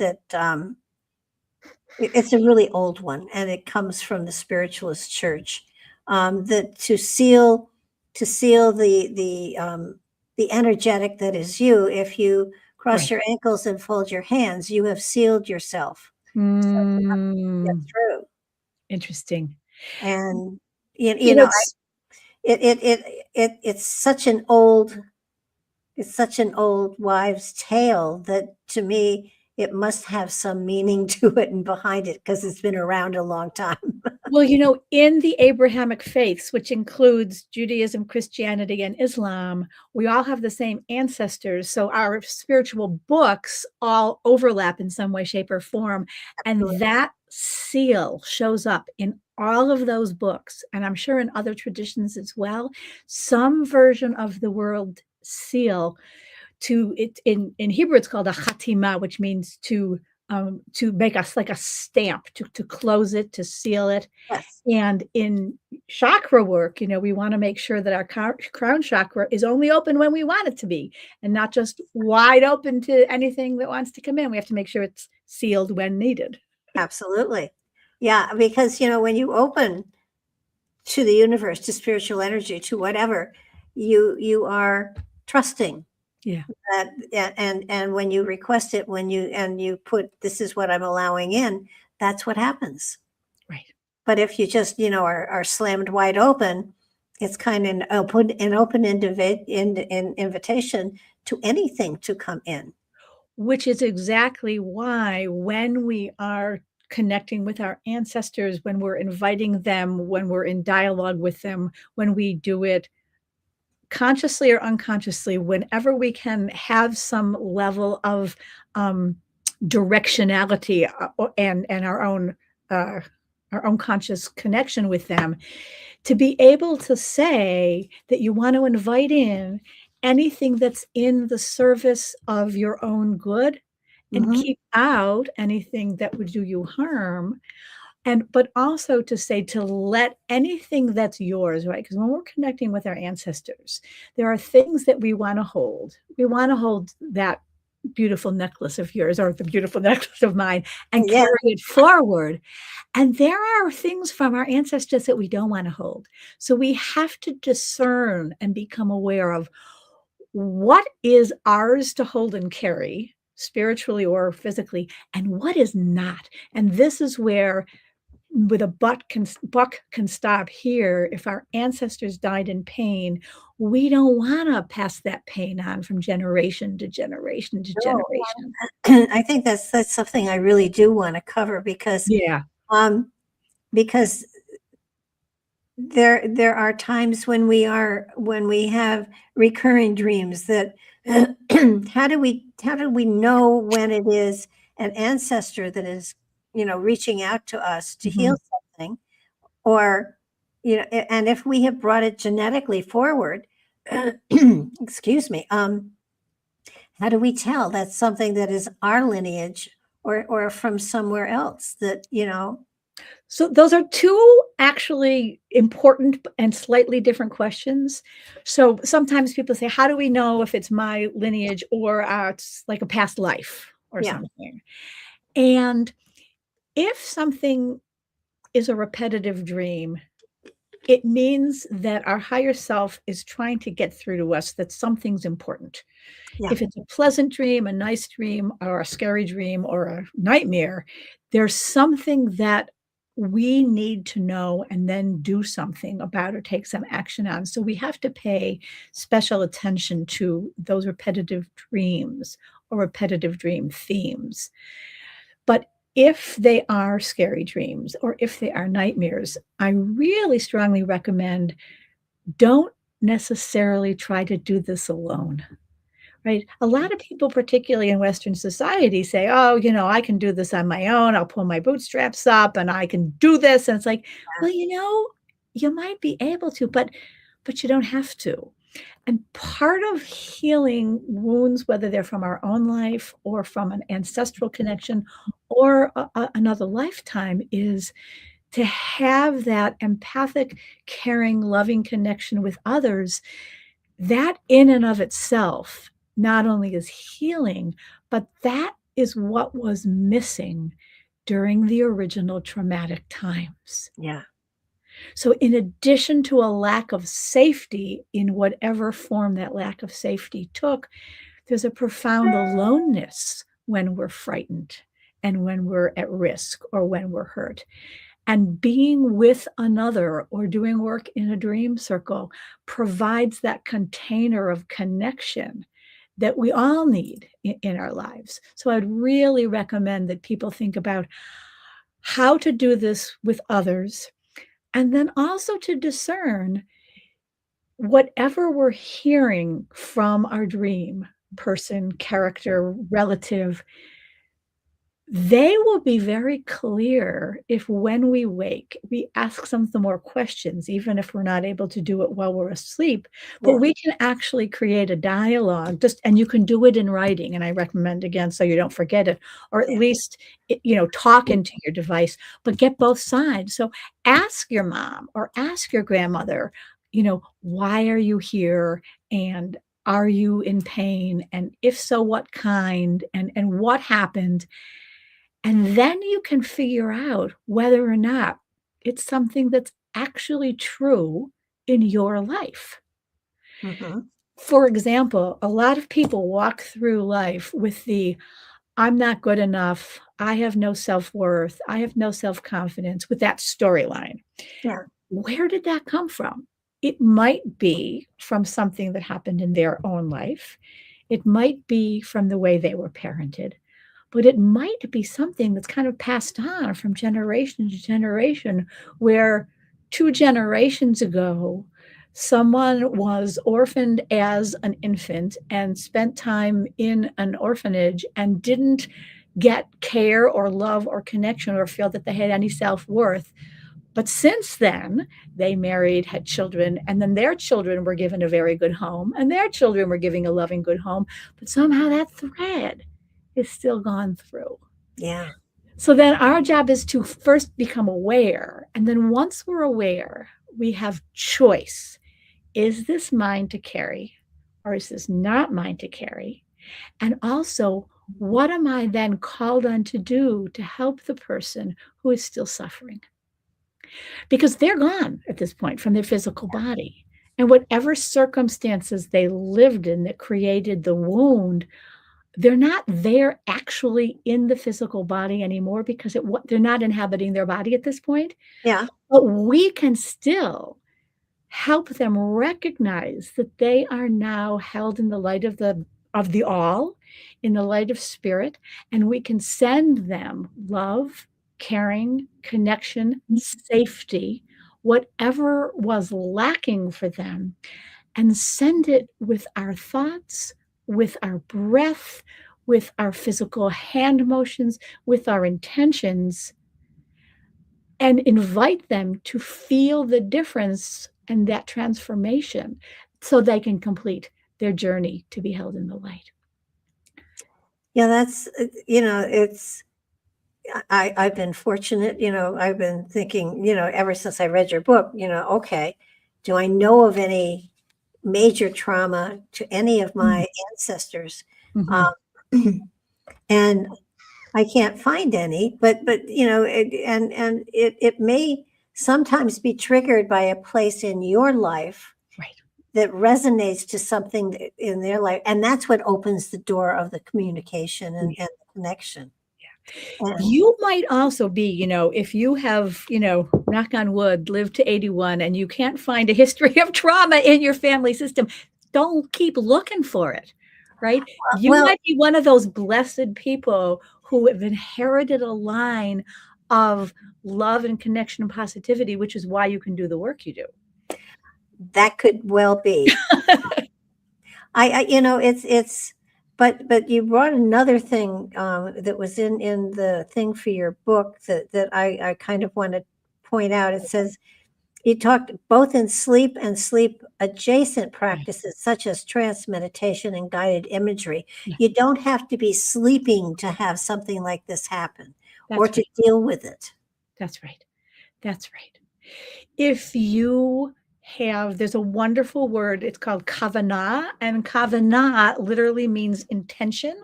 it's a really old one, and it comes from the spiritualist church, that to seal the energetic that is you, if you cross your ankles and fold your hands, you have sealed yourself. So you have to get through.
Interesting.
And it's such an old wives' tale that to me it must have some meaning to it and behind it, because it's been around a long time.
Well, in the Abrahamic faiths, which includes Judaism, Christianity, and Islam, we all have the same ancestors. So our spiritual books all overlap in some way, shape, or form. Absolutely. And that seal shows up in all of those books. And I'm sure in other traditions as well, some version of the word seal. To it in Hebrew, it's called a chatima, which means to make us like a stamp, to close it, to seal it.
Yes.
And in chakra work, we want to make sure that our crown chakra is only open when we want it to be, and not just wide open to anything that wants to come in. We have to make sure it's sealed when needed.
Absolutely. Yeah, because when you open to the universe, to spiritual energy, to whatever, you are trusting.
Yeah.
That and when you request it, when you put, this is what I'm allowing in, that's what happens.
Right.
But if you just are slammed wide open, it's kind of an open invitation to anything to come in.
Which is exactly why when we are connecting with our ancestors, when we're inviting them, when we're in dialogue with them, when we do it consciously or unconsciously, whenever we can have some level of directionality and our own conscious connection with them, to be able to say that you want to invite in anything that's in the service of your own good, and keep out anything that would do you harm. But also to say, to let anything that's yours, right? Because when we're connecting with our ancestors, there are things that we want to hold. We want to hold that beautiful necklace of yours or the beautiful necklace of mine and
Yeah.
carry it forward. And there are things from our ancestors that we don't want to hold. So we have to discern and become aware of what is ours to hold and carry, spiritually or physically, and what is not. And this is where with a buck can stop here. If our ancestors died in pain, we don't want to pass that pain on from generation to generation to
No.
generation.
I think that's something I really do want to cover
Yeah.
because there are times when we have recurring dreams that how do we know when it is an ancestor that is reaching out to us to heal something, or and if we have brought it genetically forward, excuse me, how do we tell that's something that is our lineage or from somewhere else that
So those are two actually important and slightly different questions. So sometimes people say, how do we know if it's my lineage or it's like a past life or
Yeah.
something? And if something is a repetitive dream, it means that our higher self is trying to get through to us that something's important.
Yeah.
If it's a pleasant dream, a nice dream, or a scary dream, or a nightmare, there's something that we need to know and then do something about or take some action on. So we have to pay special attention to those repetitive dreams or repetitive dream themes. But if they are scary dreams or if they are nightmares, I really strongly recommend don't necessarily try to do this alone. Right. A lot of people, particularly in Western society, say, oh, I can do this on my own. I'll pull my bootstraps up and I can do this. And it's like, well, you might be able to, but you don't have to. And part of healing wounds, whether they're from our own life or from an ancestral connection or another lifetime, is to have that empathic, caring, loving connection with others. That in and of itself not only is healing, but that is what was missing during the original traumatic times.
Yeah.
So in addition to a lack of safety in whatever form that lack of safety took, there's a profound aloneness when we're frightened and when we're at risk or when we're hurt. And being with another or doing work in a dream circle provides that container of connection that we all need in our lives. So I'd really recommend that people think about how to do this with others, and then also to discern whatever we're hearing from our dream person, character, relative. They will be very clear if when we wake, we ask some more questions, even if we're not able to do it while we're asleep, but we can actually create a dialogue and you can do it in writing. And I recommend, again, so you don't forget it, or at least, talk into your device, but get both sides. So ask your mom or ask your grandmother, why are you here? And are you in pain? And if so, what kind? And what happened? And then you can figure out whether or not it's something that's actually true in your life. For example, a lot of people walk through life with I'm not good enough, I have no self-worth, I have no self-confidence, with that storyline.
Yeah.
Where did that come from? It might be from something that happened in their own life. It might be from the way they were parented. But it might be something that's kind of passed on from generation to generation, where 2 generations ago, someone was orphaned as an infant and spent time in an orphanage and didn't get care or love or connection or feel that they had any self-worth. But since then, they married, had children, and then their children were given a very good home, and their children were giving a loving, good home. But somehow that thread is still gone through.
Yeah.
So then our job is to first become aware. And then once we're aware, we have choice. Is this mine to carry, or is this not mine to carry? And also, what am I then called on to do to help the person who is still suffering? Because they're gone at this point from their physical body. And whatever circumstances they lived in that created the wound, they're not there actually in the physical body anymore because they're not inhabiting their body at this point.
Yeah.
But we can still help them recognize that they are now held in the light of the all, in the light of spirit, and we can send them love, caring, connection, safety, whatever was lacking for them, and send it with our thoughts, with our breath, with our physical hand motions, with our intentions, and invite them to feel the difference and that transformation so they can complete their journey to be held in the light.
Yeah, that's, I've been fortunate, I've been thinking, ever since I read your book, okay, do I know of any major trauma to any of my ancestors? And I can't find any, but it may sometimes be triggered by a place in your life that resonates to something in their life, and that's what opens the door of the communication and the connection.
You might also be, if you have, knock on wood, lived to 81 and you can't find a history of trauma in your family system, don't keep looking for it, right? You might be one of those blessed people who have inherited a line of love and connection and positivity, which is why you can do the work you do.
That could well be. But you brought another thing that was in the thing for your book that I kind of want to point out. It says you talked both in sleep and sleep adjacent practices such as trance meditation and guided imagery. You don't have to be sleeping to have something like this happen or to deal with it.
That's right. That's right. If you there's a wonderful word, it's called kavanah, and kavanah literally means intention.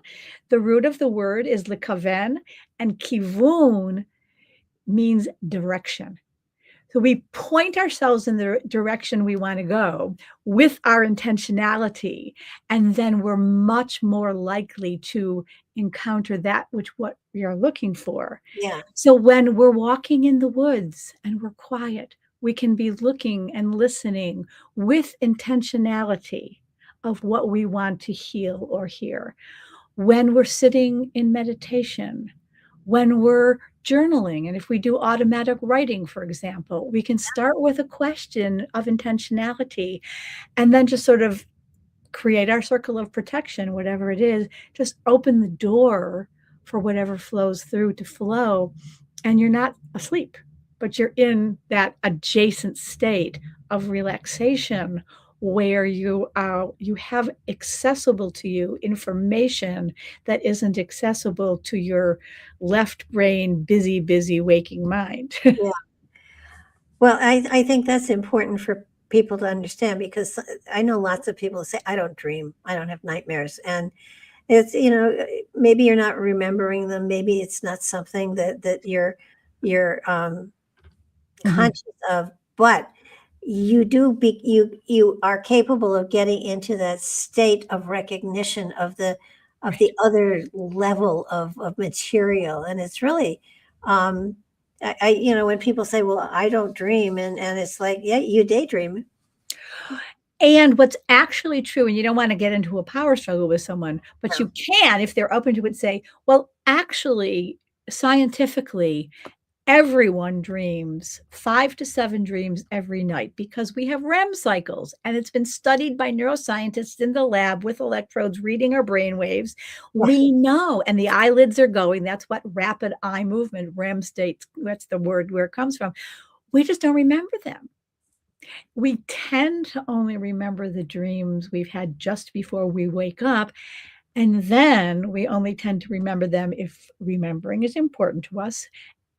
The root of the word is lekaven, and kivun means direction. So we point ourselves in the direction we want to go with our intentionality, and then we're much more likely to encounter that what we are looking for.
Yeah.
So when we're walking in the woods and we're quiet, we can be looking and listening with intentionality of what we want to heal or hear. When we're sitting in meditation, when we're journaling, and if we do automatic writing, for example, we can start with a question of intentionality and then just sort of create our circle of protection, whatever it is, just open the door for whatever flows through to flow, and you're not asleep, but you're in that adjacent state of relaxation where you have accessible to you information that isn't accessible to your left brain, busy waking mind.
Yeah. Well, I think that's important for people to understand, because I know lots of people say, I don't dream, I don't have nightmares. And it's, maybe you're not remembering them. Maybe it's not something that you're conscious of, but you are capable of getting into that state of recognition of the other level of material. And it's really, when people say, well, I don't dream, and it's like, yeah, you daydream.
And what's actually true, and you don't want to get into a power struggle with someone, but you can, if they're open to it, say, well, actually, scientifically, everyone dreams 5 to 7 dreams every night because we have REM cycles, and it's been studied by neuroscientists in the lab with electrodes reading our brain waves. We know, and the eyelids are going. That's what rapid eye movement, REM states, that's the word where it comes from. We just don't remember them. We tend to only remember the dreams we've had just before we wake up. And then we only tend to remember them if remembering is important to us.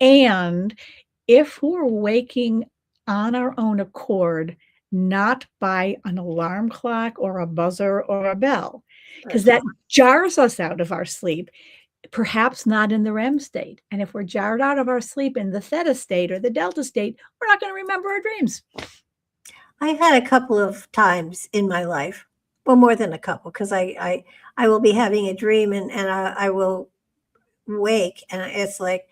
And if we're waking on our own accord, not by an alarm clock or a buzzer or a bell. because that jars us out of our sleep, perhaps not in the REM state. And if we're jarred out of our sleep in the theta state or the delta state, we're not going to remember our dreams.
I've had a couple of times in my life, well, more than a couple, because I will be having a dream and I will wake and it's like,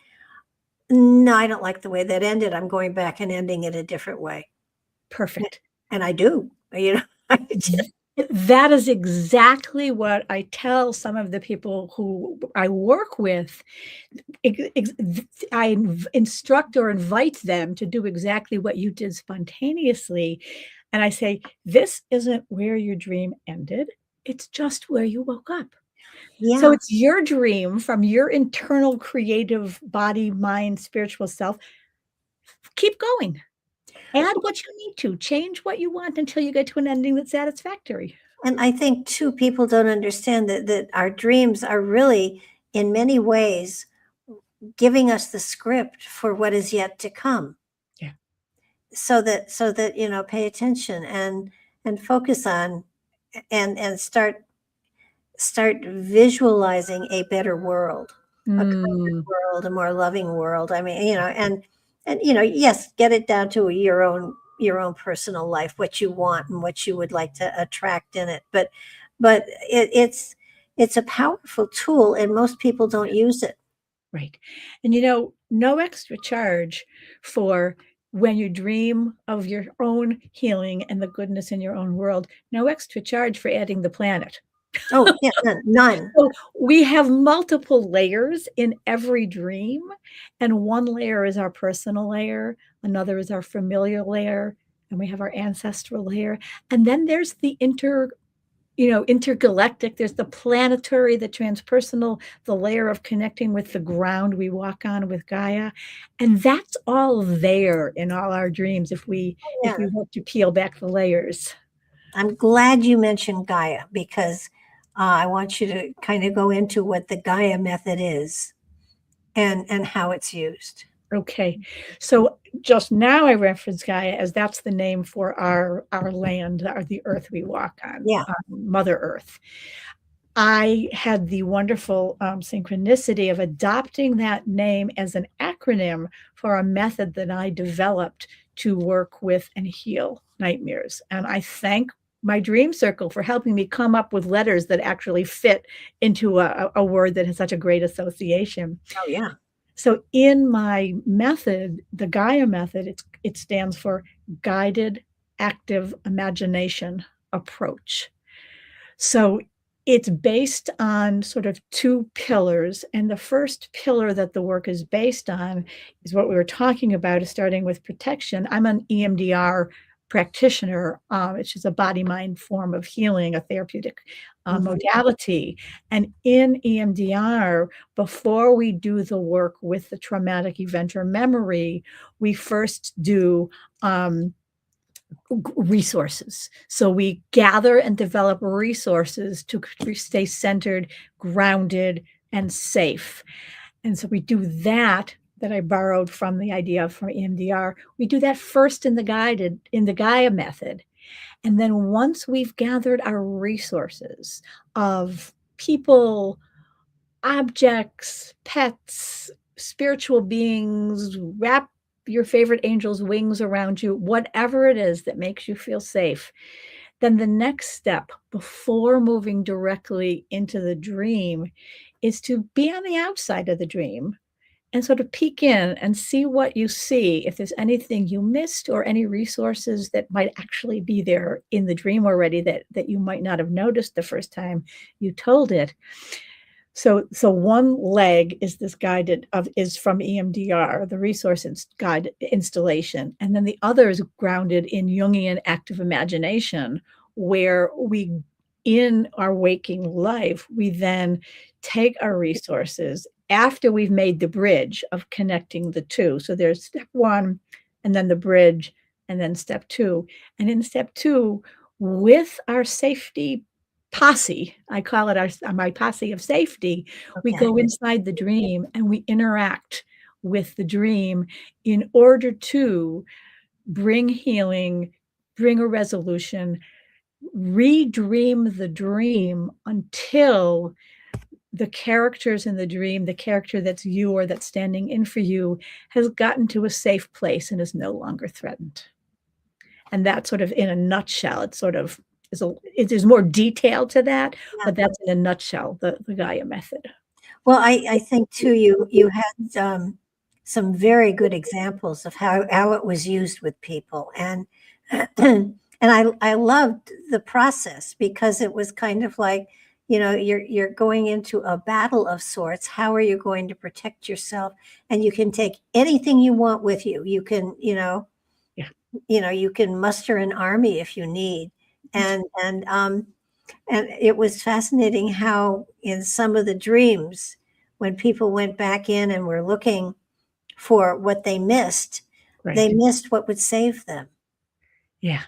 no, I don't like the way that ended. I'm going back and ending it a different way.
Perfect.
And I do, you know.
That is exactly what I tell some of the people who I work with. I instruct or invite them to do exactly what you did spontaneously. And I say, this isn't where your dream ended. It's just where you woke up.
Yeah.
So it's your dream from your internal creative body, mind, spiritual self. Keep going. Add what you need to, change what you want until you get to an ending that's satisfactory.
And I think too, people don't understand that our dreams are really, in many ways, giving us the script for what is yet to come.
Yeah.
So that you know, pay attention and focus on and start visualizing a better world, a kinder world, a more loving world. I mean, you know, and you know, yes, get it down to your own personal life, what you want and what you would like to attract in it. But it's a powerful tool, and most people don't use it.
Right. And you know, no extra charge for when you dream of your own healing and the goodness in your own world, no extra charge for adding the planet.
Oh, yeah, none.
So we have multiple layers in every dream, and one layer is our personal layer, another is our familiar layer, and we have our ancestral layer. And then there's the intergalactic, there's the planetary, the transpersonal, the layer of connecting with the ground we walk on with Gaia. And that's all there in all our dreams if we want to peel back the layers.
I'm glad you mentioned Gaia, because I want you to kind of go into what the Gaia method is and how it's used.
Okay. So just now I reference Gaia as that's the name for our land, the earth we walk on, Mother Earth. I had the wonderful synchronicity of adopting that name as an acronym for a method that I developed to work with and heal nightmares. And I thank my dream circle for helping me come up with letters that actually fit into a word that has such a great association.
Oh, yeah.
So in my method, the Gaia method, it stands for Guided Active Imagination Approach. So it's based on sort of two pillars. And the first pillar that the work is based on is what we were talking about, is starting with protection. I'm an EMDR practitioner. It's just a body-mind form of healing, a therapeutic modality. And in EMDR, before we do the work with the traumatic event or memory, we first do resources. So we gather and develop resources to stay centered, grounded, and safe. And so we do that I borrowed from the idea from EMDR. We do that first in the Gaia method. And then once we've gathered our resources of people, objects, pets, spiritual beings, wrap your favorite angel's wings around you, whatever it is that makes you feel safe, then the next step before moving directly into the dream is to be on the outside of the dream and sort of peek in and see what you see, if there's anything you missed or any resources that might actually be there in the dream already that you might not have noticed the first time you told it. So one leg is this is from EMDR, the resource guide installation. And then the other is grounded in Jungian active imagination, where in our waking life, we then take our resources after we've made the bridge of connecting the two. So there's step one, and then the bridge, and then step two. And in step two, with our safety posse, I call it my posse of safety, we go inside the dream and we interact with the dream in order to bring healing, bring a resolution, redream the dream until the characters in the dream, the character that's you or that's standing in for you, has gotten to a safe place and is no longer threatened. And that sort of in a nutshell, it sort of there's more detail to that,
Yeah.
but that's in a nutshell, the Gaia method.
Well, I think too, you had some very good examples of how it was used with people. And and I loved the process because it was kind of like, you're going into a battle of sorts. How are you going to protect yourself? And you can take anything you want with you. You can, you can muster an army if you need. And it was fascinating how in some of the dreams, when people went back in and were looking for what they missed, they missed what would save them.
Yeah.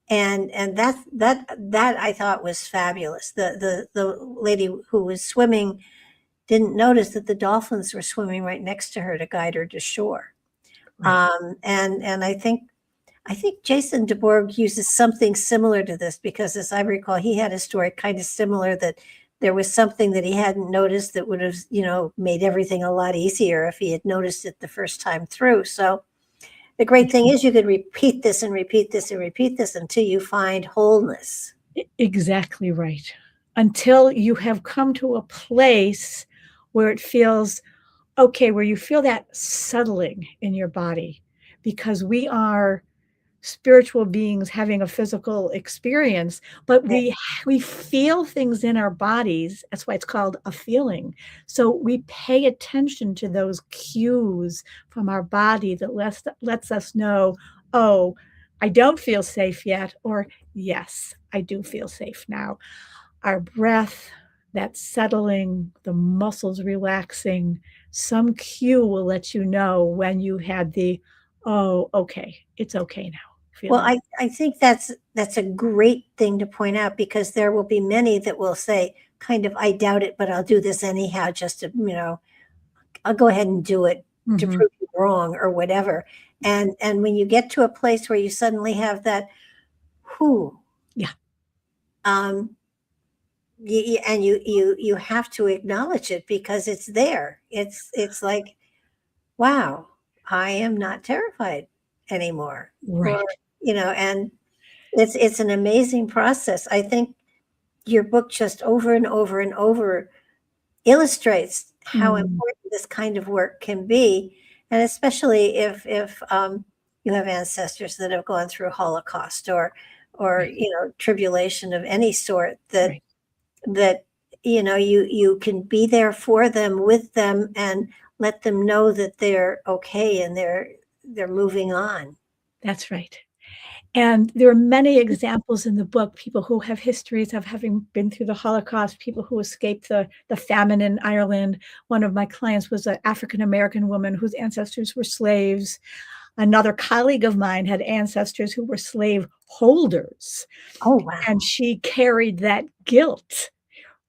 And that I thought was fabulous. The lady who was swimming didn't notice that the dolphins were swimming right next to her to guide her to shore. And I think Jason DeBorg uses something similar to this because, as I recall, he had a story kind of similar, that there was something that he hadn't noticed that would have, made everything a lot easier if he had noticed it the first time through. So the great thing is you could repeat this and repeat this and repeat this until you find wholeness.
Exactly right. Until you have come to a place where it feels okay, where you feel that settling in your body, because we are spiritual beings having a physical experience, but we feel things in our bodies. That's why it's called a feeling. So we pay attention to those cues from our body that lets us know, oh, I don't feel safe yet, or yes, I do feel safe now. Our breath, that settling, the muscles relaxing, some cue will let you know when you had the, oh, okay, it's okay now.
Well, I think that's a great thing to point out, because there will be many that will say, kind of, I doubt it, but I'll do this anyhow, just to, I'll go ahead and do it to prove you wrong or whatever. And when you get to a place where you suddenly have that, whoo, and you have to acknowledge it because it's there. It's like, wow, I am not terrified anymore.
Right.
Or, and it's an amazing process. I think your book just over and over and over illustrates how important this kind of work can be, and especially if you have ancestors that have gone through Holocaust or tribulation of any sort, that you can be there for them, with them, and let them know that they're okay and they're moving on.
That's right. And there are many examples in the book, people who have histories of having been through the Holocaust, people who escaped the famine in Ireland. One of my clients was an African-American woman whose ancestors were slaves. Another colleague of mine had ancestors who were slave holders.
Oh, wow.
And she carried that guilt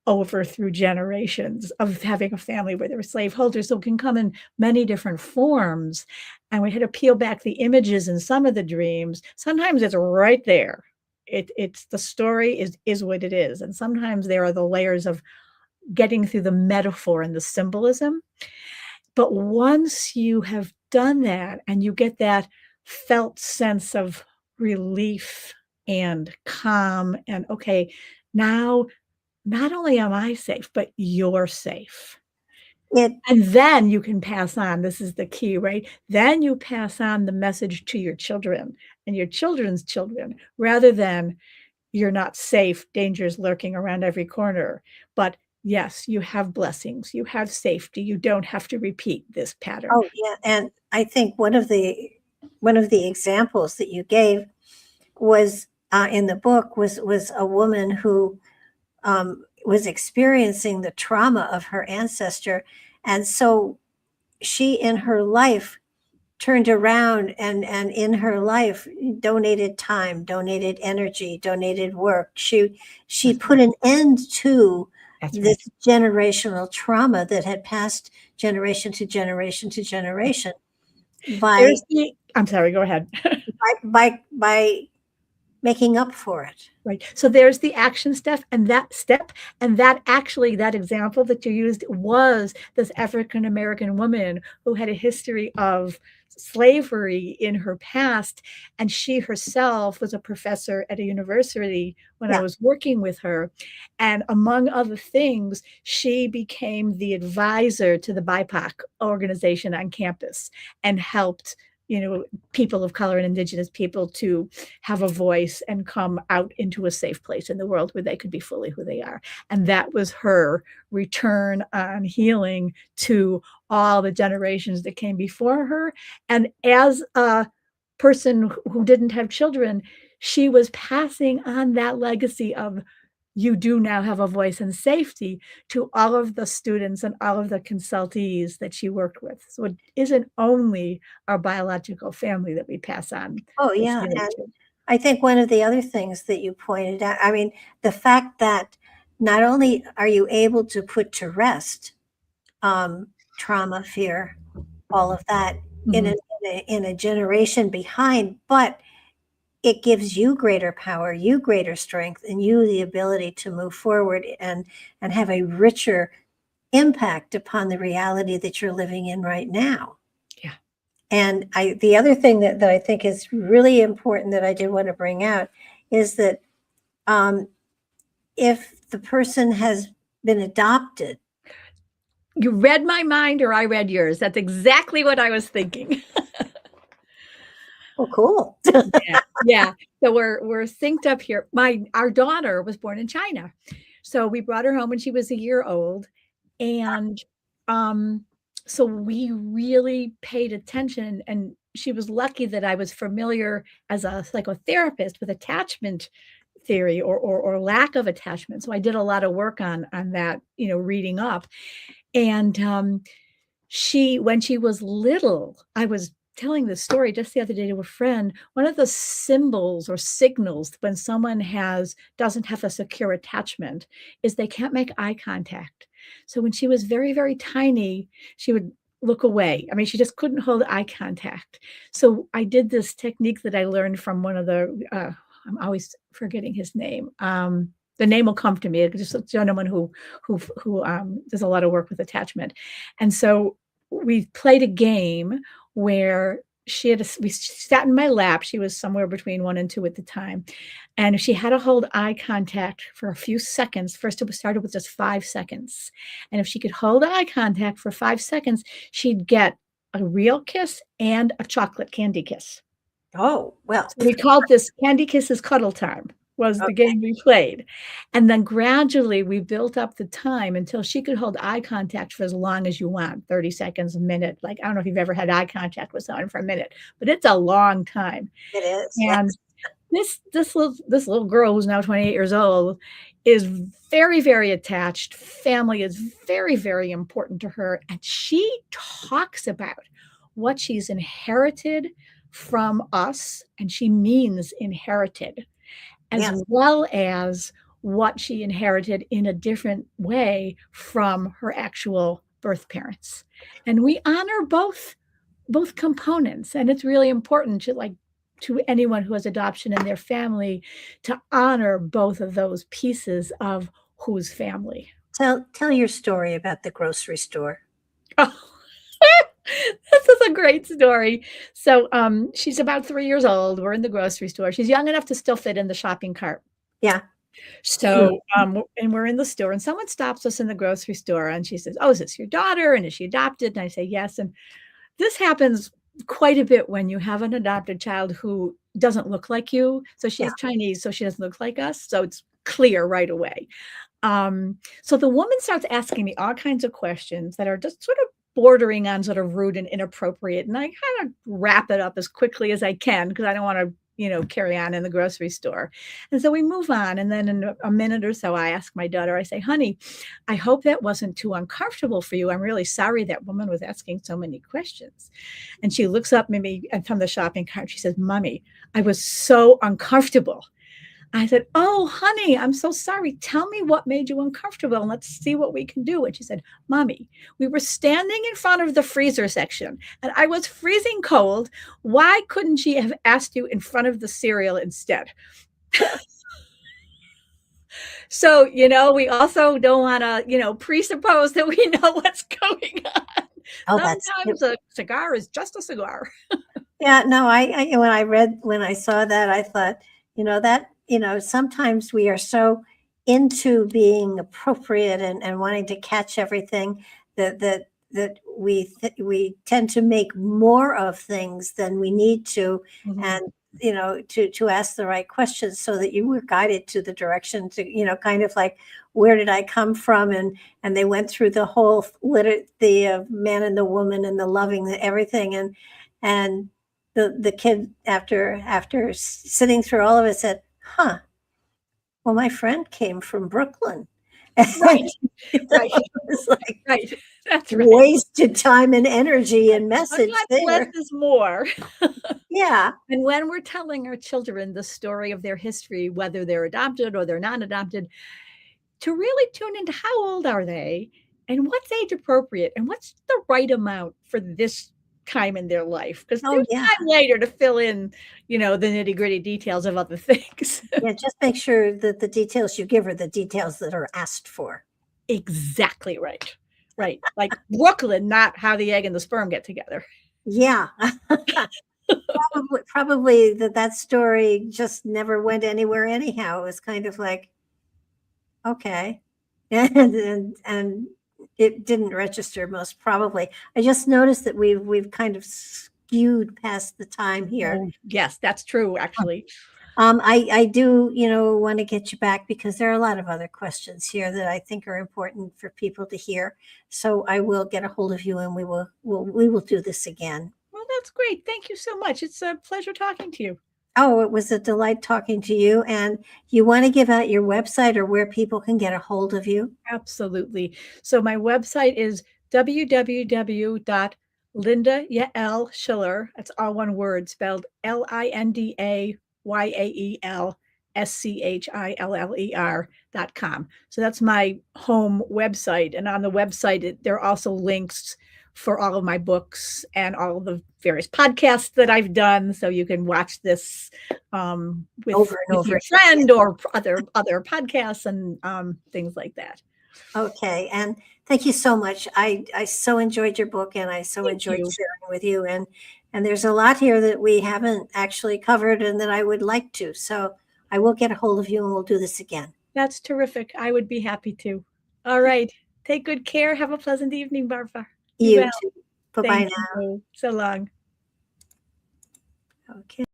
over through generations of having a family where there were slaveholders. So it can come in many different forms. And we had to peel back the images in some of the dreams. Sometimes it's right there. It's the story is what it is. And sometimes there are the layers of getting through the metaphor and the symbolism. But once you have done that and you get that felt sense of relief and calm and, okay, now not only am I safe, but you're safe. And then you can pass on. This is the key, right? Then you pass on the message to your children and your children's children, rather than you're not safe, danger's lurking around every corner. But yes, you have blessings, you have safety. You don't have to repeat this pattern.
Oh, yeah. And I think one of the examples that you gave was in the book was a woman who was experiencing the trauma of her ancestor. And so she, in her life, turned around and in her life donated time, donated energy, donated work. She put an end to this generational trauma that had passed generation to generation to generation.
I'm sorry, go ahead.
by making up for it.
Right. So there's the action and that actually, that example that you used was this African American woman who had a history of slavery in her past. And she herself was a professor at a university when I was working with her. And among other things, she became the advisor to the BIPOC organization on campus and helped people of color and indigenous people to have a voice and come out into a safe place in the world where they could be fully who they are. And that was her return on healing to all the generations that came before her. And as a person who didn't have children, she was passing on that legacy of you do now have a voice and safety to all of the students and all of the consultees that she worked with. So it isn't only our biological family that we pass on.
Oh, yeah. And I think one of the other things that you pointed out, I mean, the fact that not only are you able to put to rest trauma, fear, all of that in a generation behind, but it gives you greater power, you greater strength, and you the ability to move forward and have a richer impact upon the reality that you're living in right now.
Yeah.
And the other thing that I think is really important that I did want to bring out is that if the person has been adopted.
You read my mind or I read yours. That's exactly what I was thinking.
Oh, cool.
Yeah. So we're synced up here. Our daughter was born in China. So we brought her home when she was a year old. And so we really paid attention. And she was lucky that I was familiar as a psychotherapist with attachment theory or lack of attachment. So I did a lot of work on that, reading up. And when she was little, I was telling this story just the other day to a friend. One of the symbols or signals when someone doesn't have a secure attachment is they can't make eye contact. So when she was very, very tiny, she would look away. I mean, she just couldn't hold eye contact. So I did this technique that I learned from one of the, I'm always forgetting his name. The name will come to me. It's just a gentleman who does a lot of work with attachment. And so we played a game where we sat in my lap. She was somewhere between 1 and 2 at the time. And she had to hold eye contact for a few seconds. First, it started with just 5 seconds. And if she could hold eye contact for 5 seconds, she'd get a real kiss and a chocolate candy kiss.
Oh, well.
So we called this Candy Kisses Cuddle Time. Was the game we played. And then gradually we built up the time until she could hold eye contact for as long as you want, 30 seconds, a minute. Like, I don't know if you've ever had eye contact with someone for a minute, but it's a long time.
It is.
And this little girl who's now 28 years old is very, very attached. Family is very, very important to her. And she talks about what she's inherited from us, and she means inherited, as well as what she inherited in a different way from her actual birth parents. And we honor both components. And it's really important to anyone who has adoption in their family to honor both of those pieces of whose family.
Tell your story about the grocery store.
Oh. This is a great story. So she's about 3 years old. We're in the grocery store. She's young enough to still fit in the shopping cart.
Yeah.
So, and we're in the store and someone stops us in the grocery store and she says, "Oh, is this your daughter? And is she adopted?" And I say, "Yes." And this happens quite a bit when you have an adopted child who doesn't look like you. So she's Chinese, so she doesn't look like us. So it's clear right away. So the woman starts asking me all kinds of questions that are just sort of bordering on sort of rude and inappropriate. And I kind of wrap it up as quickly as I can because I don't want to, carry on in the grocery store. And so we move on. And then in a minute or so, I ask my daughter, I say, "Honey, I hope that wasn't too uncomfortable for you. I'm really sorry that woman was asking so many questions." And she looks up at me from the shopping cart. She says, "Mommy, I was so uncomfortable." I said, "Oh, honey, I'm so sorry. Tell me what made you uncomfortable and let's see what we can do." And she said, "Mommy, we were standing in front of the freezer section and I was freezing cold. Why couldn't she have asked you in front of the cereal instead?" So, we also don't want to, presuppose that we know what's going on.
Oh,
Sometimes a cigar is just a cigar.
yeah, no, when I saw that, I thought, sometimes we are so into being appropriate and wanting to catch everything that we tend to make more of things than we need to, and to ask the right questions so that you were guided to the direction to, kind of like, where did I come from? And they went through the whole the man and the woman and the loving, everything, and the kid, after sitting through all of it, said, "Huh, well, my friend came from Brooklyn."
Right. Right.
It's like,
Right. That's right.
wasted time and energy and message there.
Less is more.
Yeah.
And when we're telling our children the story of their history, whether they're adopted or they're non-adopted, to really tune into how old are they and what's age appropriate and what's the right amount for this time in their life, because there's time later to fill in, the nitty-gritty details of other things.
Yeah, just make sure that the details you give are the details that are asked for.
Exactly right. Right. Like Brooklyn, not how the egg and the sperm get together.
Yeah. Probably that story just never went anywhere anyhow. It was kind of like, okay. And it didn't register, most probably. I just noticed that we've kind of skewed past the time here.
Oh, yes, that's true, actually.
I do, want to get you back because there are a lot of other questions here that I think are important for people to hear. So I will get a hold of you, and we will do this again.
Well, that's great. Thank you so much. It's a pleasure talking to you.
Oh, it was a delight talking to you. And you want to give out your website or where people can get a hold of you?
Absolutely. So my website is www.LindaYael Schiller. That's all one word, spelled LindaYaelSchiller.com. So that's my home website. And on the website, there are also links for all of my books and all of the various podcasts that I've done. So you can watch this with your friend or other podcasts and things like that.
Okay. And thank you so much. I so enjoyed your book, and I so enjoyed sharing with you. And there's a lot here that we haven't actually covered and that I would like to. So I will get a hold of you and we'll do this again.
That's terrific. I would be happy to. All right. Take good care. Have a pleasant evening, Barbara.
You too. Bye-bye now.
So long.
Okay.